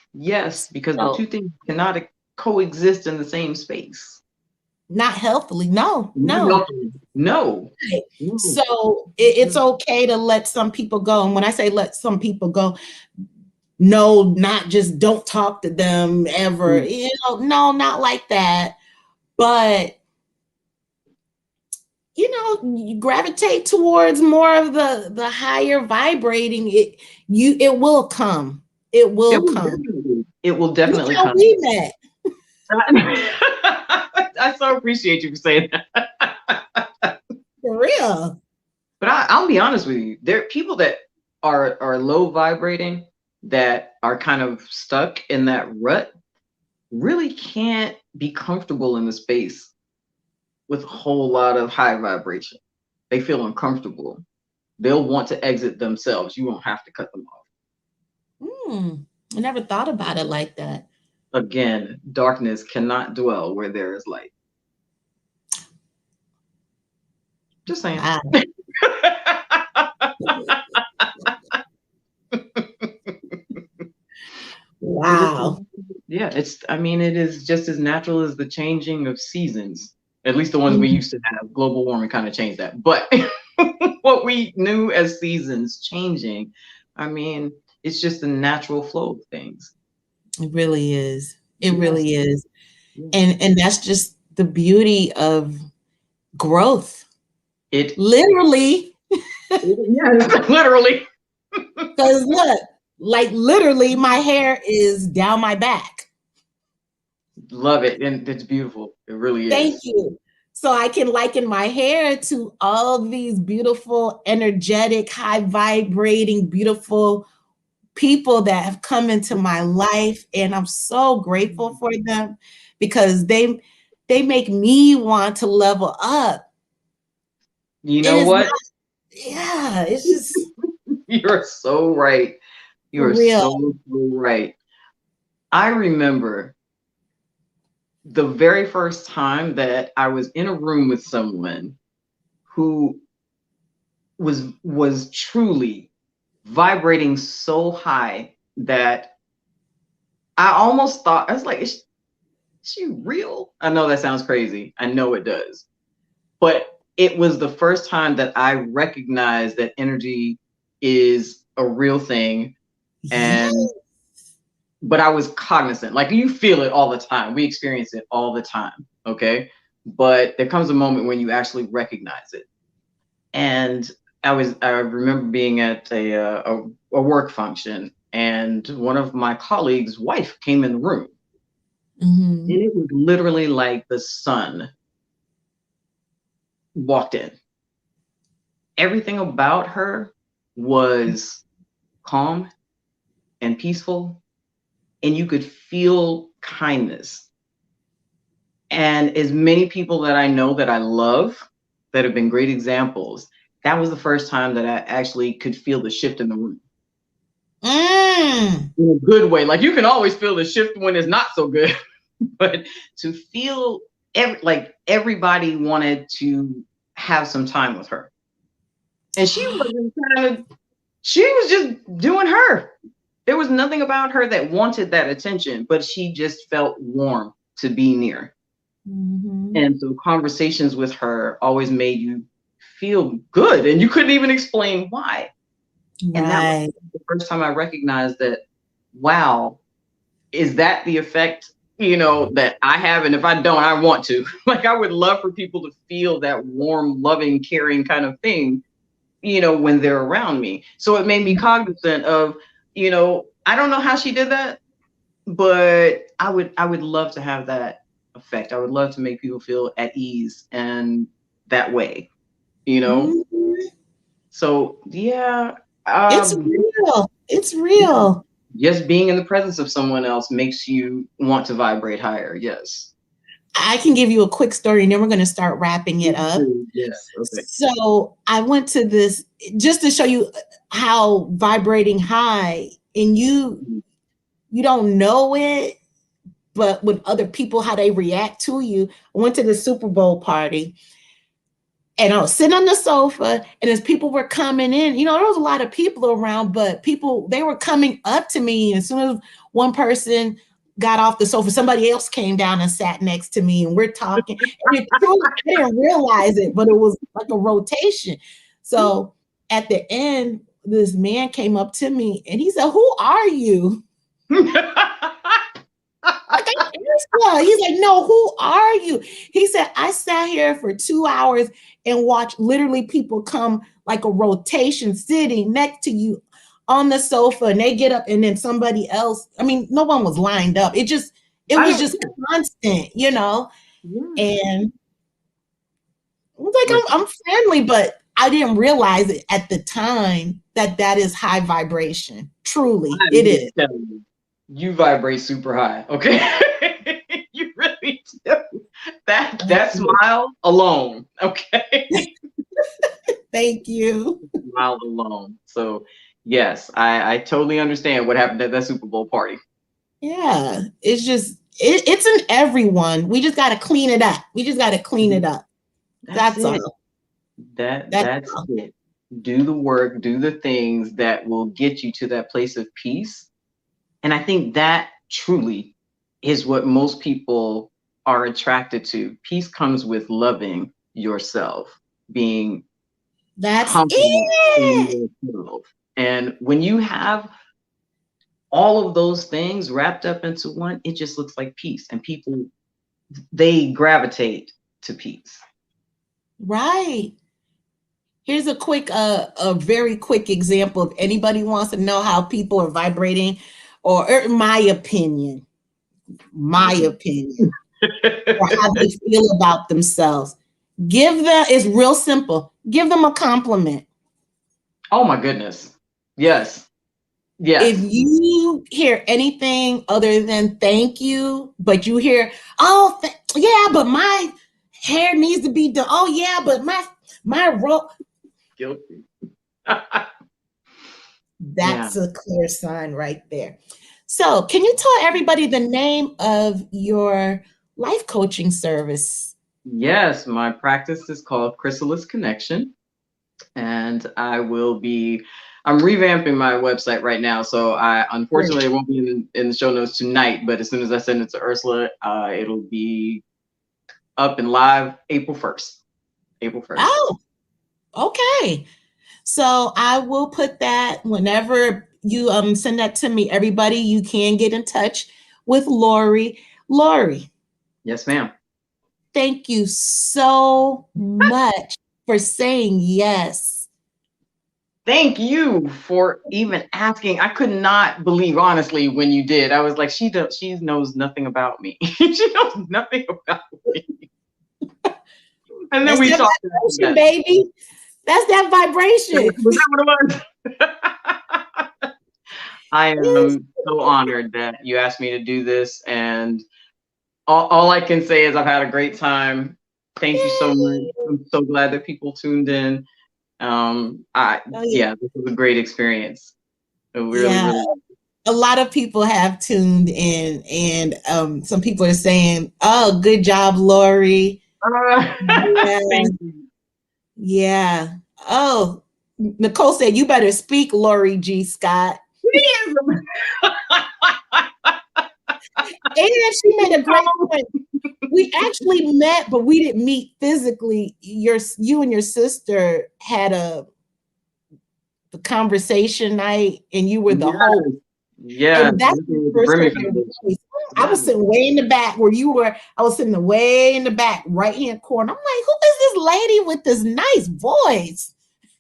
because the two things cannot coexist in the same space. Not healthily. No. Right. So it's okay to let some people go. And when I say let some people go, no, not just don't talk to them ever. No, not like that. But you gravitate towards more of the higher vibrating. It will come. It will come. It will definitely come. We met. I so appreciate you for saying that. For real. But I'll be honest with you. There are people that are low vibrating that are kind of stuck in that rut, really can't be comfortable in the space with a whole lot of high vibration. They feel uncomfortable. They'll want to exit themselves. You won't have to cut them off. I never thought about it like that. Again, darkness cannot dwell where there is light. Just saying. Wow. Yeah, it is just as natural as the changing of seasons. At least the ones we used to have. Global warming kind of changed that. But what we knew as seasons changing, it's just the natural flow of things. It really is. It really is. And that's just the beauty of growth. It literally. Literally. Because look, like literally my hair is down my back. Love it. And it's beautiful. It really is. Thank you. So I can liken my hair to all these beautiful, energetic, high vibrating, beautiful people that have come into my life. And I'm so grateful for them because they make me want to level up. You know what? It's just. You're so right. You're so right. I remember the very first time that I was in a room with someone who was truly vibrating so high that I almost thought, I was like, is she real? I know that sounds crazy. I know it does. But it was the first time that I recognized that energy is a real thing. But I was cognizant, like you feel it all the time. We experience it all the time. Okay. But there comes a moment when you actually recognize it. And I remember being at a work function and one of my colleagues' wife came in the room. And it was literally like the sun walked in. Everything about her was calm and peaceful, and you could feel kindness. And as many people that I know that I love that have been great examples, that was the first time that I actually could feel the shift in the room. In a good way. Like you can always feel the shift when it's not so good, but to feel like everybody wanted to have some time with her. And she was just doing her. There was nothing about her that wanted that attention, but she just felt warm to be near. And so conversations with her always made you feel good, and you couldn't even explain why. And that was the first time I recognized that, wow, is that the effect that I have. And if I don't, I want to. Like, I would love for people to feel that warm, loving, caring kind of thing, when they're around me. So it made me cognizant of, I don't know how she did that, but I would love to have that effect. I would love to make people feel at ease and that way, So yeah, It's real. It's real. just being in the presence of someone else makes you want to vibrate higher. Yes. I can give you a quick story and then we're going to start wrapping it up. Yes. Okay. So I went to this just to show you how vibrating high, and you don't know it, but with other people, how they react to you. I went to the Super Bowl party and I was sitting on the sofa, and as people were coming in, there was a lot of people around, but they were coming up to me. And as soon as one person got off the sofa, somebody else came down and sat next to me, and we're talking. And I didn't realize it, but it was like a rotation. So at the end, this man came up to me and he said, "Who are you?" He's like, "No, who are you?" He said, "I sat here for 2 hours and watched literally people come like a rotation sitting next to you on the sofa, and they get up and then somebody else." I mean, no one was lined up. It was just constant, And I was like, I'm friendly, but I didn't realize it at the time that is high vibration. Truly, it is. You vibrate super high, okay? You really do. That smile alone, okay? Thank you. Smile alone. So yes, I totally understand what happened at that Super Bowl party. Yeah, it's just it's in everyone. We just got to clean it up. That's all. That's it. Do the work, do the things that will get you to that place of peace. And I think that truly is what most people are attracted to. Peace comes with loving yourself, being confident in yourself. And when you have all of those things wrapped up into one, it just looks like peace. And people, they gravitate to peace. Right. Here's a very quick example. If anybody wants to know how people are vibrating, or my opinion, or how they feel about themselves, it's real simple. Give them a compliment. Oh my goodness. Yes. Yes. If you hear anything other than thank you, but you hear, "Oh, yeah, but my hair needs to be done. Oh yeah, but my rope." Guilty. That's a clear sign right there. So can you tell everybody the name of your life coaching service? Yes, my practice is called Chrysalis Connection. And I'm revamping my website right now. So I unfortunately won't be in the show notes tonight, but as soon as I send it to Ursula, it'll be up and live April 1st. Oh, okay. So I will put that whenever you send that to me. Everybody, you can get in touch with Lori. Lori. Yes, ma'am. Thank you so much for saying yes. Thank you for even asking. I could not believe, honestly, when you did. I was like, she knows nothing about me. She knows nothing about me. And then we talked about that. Baby. That's that vibration. Was that what it was? I am so honored that you asked me to do this. And all I can say is I've had a great time. Thank you so much. I'm so glad that people tuned in. This was a great experience. Really. A lot of people have tuned in, and some people are saying, "Oh, good job, Lori." Thank you. Yeah. Oh, Nicole said, "You better speak, Lori G. Scott." And she made a great point. We actually met, but we didn't meet physically. You and your sister had the conversation night, and you were the host. Yeah. And that's the first time I was sitting way in the back where you were. I was sitting way in the back, right-hand corner. I'm like, who is this lady with this nice voice?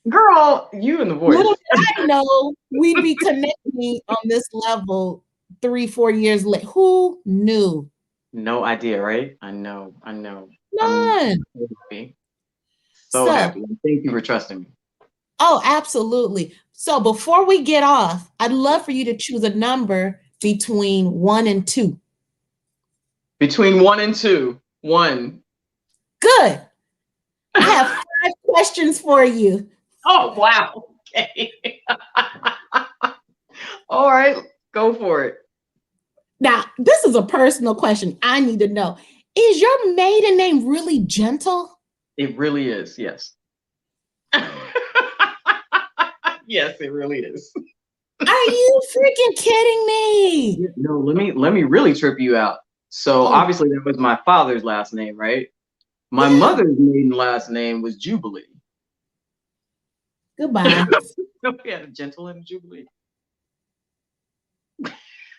Girl, you and the voice. Little did I know we'd be connecting on this level 3-4 years later. Who knew? No idea, right? I know. None. I'm so happy. So happy. Thank you for trusting me. Oh, absolutely. So before we get off, I'd love for you to choose a number between 1 and 2. Between 1 and 2. 1. Good. I have 5 questions for you. Oh, wow. Okay. All right. Go for it. Now, this is a personal question. I need to know. Is your maiden name really Gentle? It really is. Yes. Yes, it really is. Are you freaking kidding me? No, let me really trip you out. So obviously that was my father's last name, right? My mother's maiden last name was Jubilee. Goodbye. We had a Gentle and a Jubilee.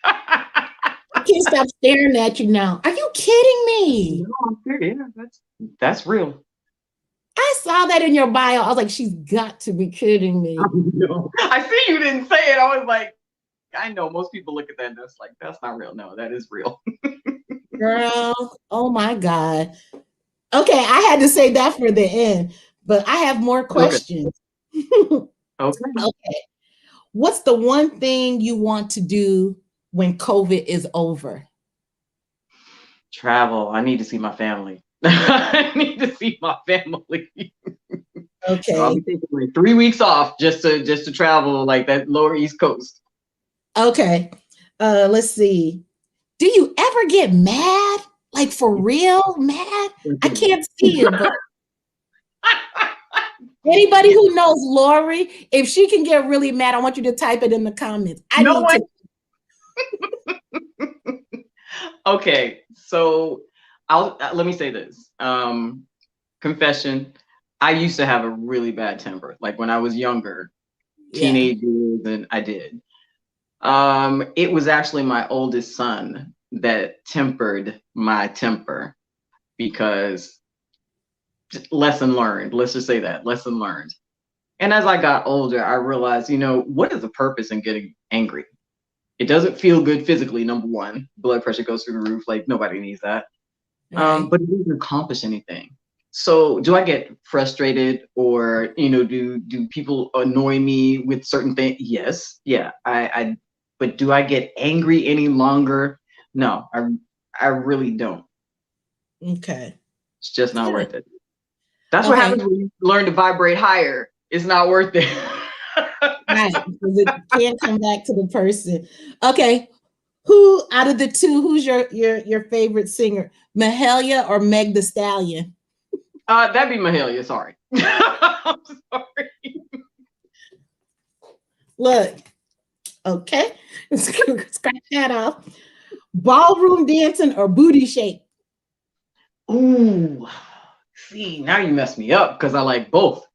I can't stop staring at you now. Are you kidding me? No, I'm serious. Yeah, that's real. I saw that in your bio. I was like, she's got to be kidding me. No. I see you didn't say it. I was like, I know most people look at that and it's like, that's not real. No, that is real. Girl, oh my God. Okay, I had to say that for the end, but I have more questions. Okay. Okay. What's the one thing you want to do when COVID is over? Travel. I need to see my family. I need to see my family. Okay. So I'll be taking like 3 weeks off just to travel like that lower East Coast. Okay. Let's see. Do you ever get mad? Like for real mad? I can't see you, but anybody who knows Lori, if she can get really mad, I want you to type it in the comments. Okay, so let me say this. Confession, I used to have a really bad temper. Like when I was younger, teenage years, and I did. It was actually my oldest son that tempered my temper because lesson learned. Let's just say that, lesson learned. And as I got older, I realized, what is the purpose in getting angry? It doesn't feel good physically, number one. Blood pressure goes through the roof, like nobody needs that. Right. But it doesn't accomplish anything. So do I get frustrated or, do people annoy me with certain things? Yes. Yeah. But do I get angry any longer? No, I really don't. Okay. It's just not worth it. That's what happens when you learn to vibrate higher. It's not worth it. Right, because it can't come back to the person. Okay, who out of the two? Who's your favorite singer, Mahalia or Meg Thee Stallion? That'd be Mahalia. Sorry. I'm sorry. Look, okay, scratch that off. Ballroom dancing or booty shake? Ooh, see, now you messed me up because I like both.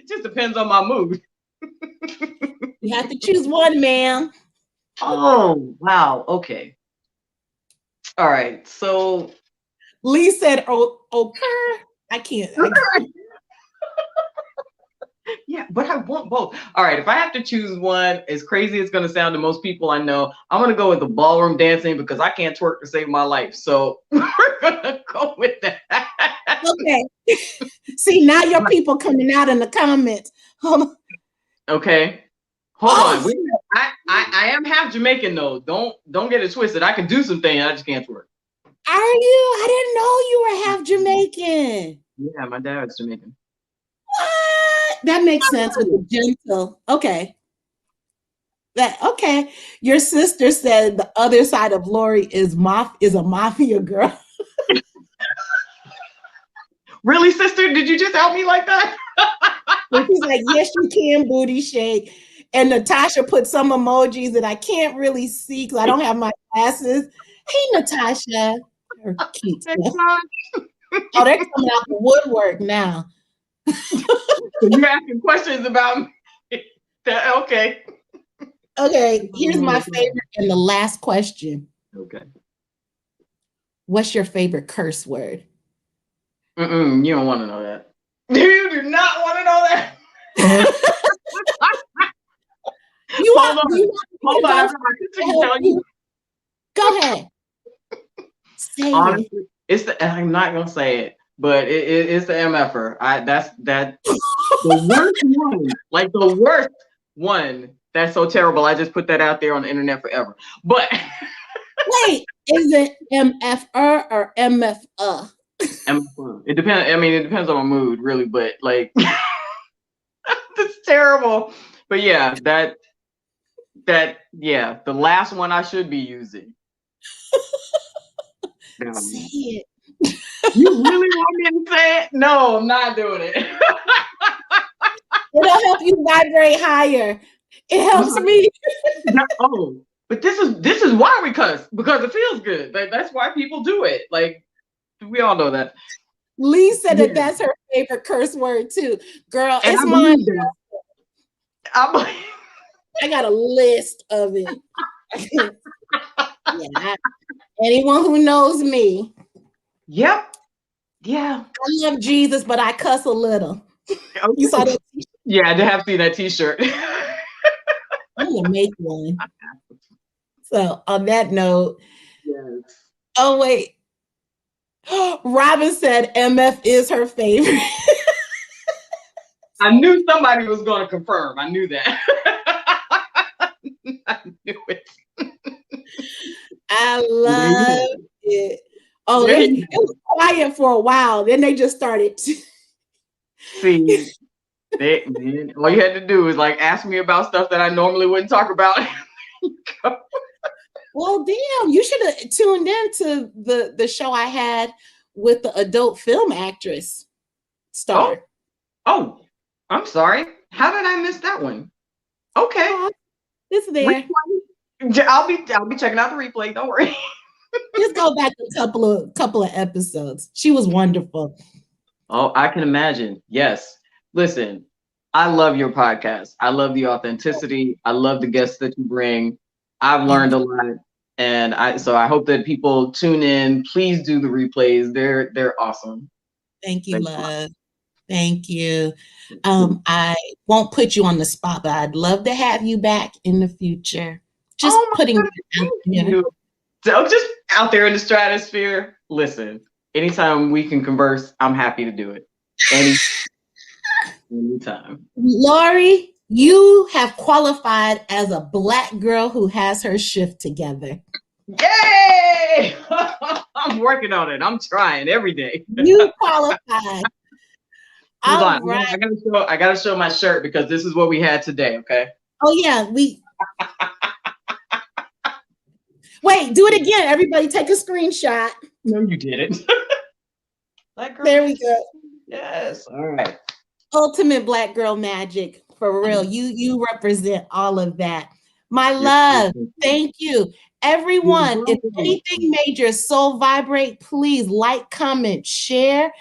Just depends on my mood. You have to choose one, ma'am. Oh, wow. Okay. All right. So Lee said, okay. I can't. Yeah, but I want both. All right. If I have to choose one, as crazy as it's going to sound to most people I know, I'm going to go with the ballroom dancing because I can't twerk to save my life. So we're going to go with that. Okay. See, now your people coming out in the comments. Hold on. Okay. Hold on. I am half Jamaican though. Don't get it twisted. I can do some things. I just can't twerk. Are you? I didn't know you were half Jamaican. Yeah, my dad's Jamaican. What? That makes sense with the gentle. Okay. Okay. Your sister said the other side of Lori is a mafia girl. Really, sister? Did you just help me like that? And she's like, yes, you can booty shake. And Natasha put some emojis that I can't really see because I don't have my glasses. Hey, Natasha. Her cute stuff. Oh, they're coming out the woodwork now. You're asking questions about me. Okay. Okay, here's my favorite and the last question. Okay. What's your favorite curse word? You don't want to know that. You do not want to know that. Hold on. Go ahead. Say Honestly, I'm not gonna say it, but it's the MFer. That's the worst one. Like the worst one. That's so terrible. I just put that out there on the internet forever. But wait, is it MFR or MFA? MFer. It depends. I mean, it depends on my mood, really. But like, it's terrible. But yeah, the last one I should be using. Say it. You really want me to say it? No, I'm not doing it. It'll help you vibrate higher. It helps me. But this is why we cuss, because it feels good. Like, that's why people do it. Like, we all know that. Lee said that that's her favorite curse word too. Girl, and it's mine. I got a list of it. Anyone who knows me. Yep. Yeah. I love Jesus, but I cuss a little. Okay. You saw that t-shirt? Yeah, I did have seen that t-shirt. I'm gonna make one. So on that note, yes. Oh wait. Robin said MF is her favorite. I knew somebody was going to confirm. I knew that. I knew it. I love it. Oh, it was quiet for a while. Then they just started. See, all you had to do is like ask me about stuff that I normally wouldn't talk about. Well, damn, you should have tuned in to the show I had with the adult film actress star. Oh, I'm sorry. How did I miss that one? Okay. It's there. I'll be checking out the replay. Don't worry. Just go back a couple of episodes. She was wonderful. Oh, I can imagine. Yes. Listen, I love your podcast. I love the authenticity. I love the guests that you bring. I've learned a lot, and I hope that people tune in. Please do the replays. They're awesome. Thank you, love. Thank you. I won't put you on the spot, but I'd love to have you back in the future. Just putting it out there. So just out there in the stratosphere. Listen, anytime we can converse, I'm happy to do it. Anytime. Lori, you have qualified as a Black girl who has her shift together. Yay! I'm working on it. I'm trying every day. You qualified. Hold on. Right. I gotta show my shirt because this is what we had today. Okay. Oh yeah, Wait, do it again. Everybody take a screenshot. No, you didn't. There we go. Yes. All right. Ultimate Black girl magic. For real. You represent all of that. My love. Thank you. Everyone, if anything made your soul vibrate, please like, comment, share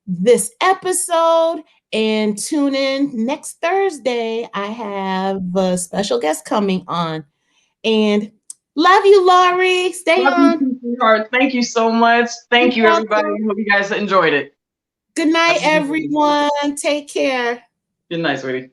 this episode, and tune in next Thursday. I have a special guest coming on. And love you, Lori. Stay on. Thank you so much. Thank you, everybody. Hope you guys enjoyed it. Good night, everyone. Take care. Good night, sweetie.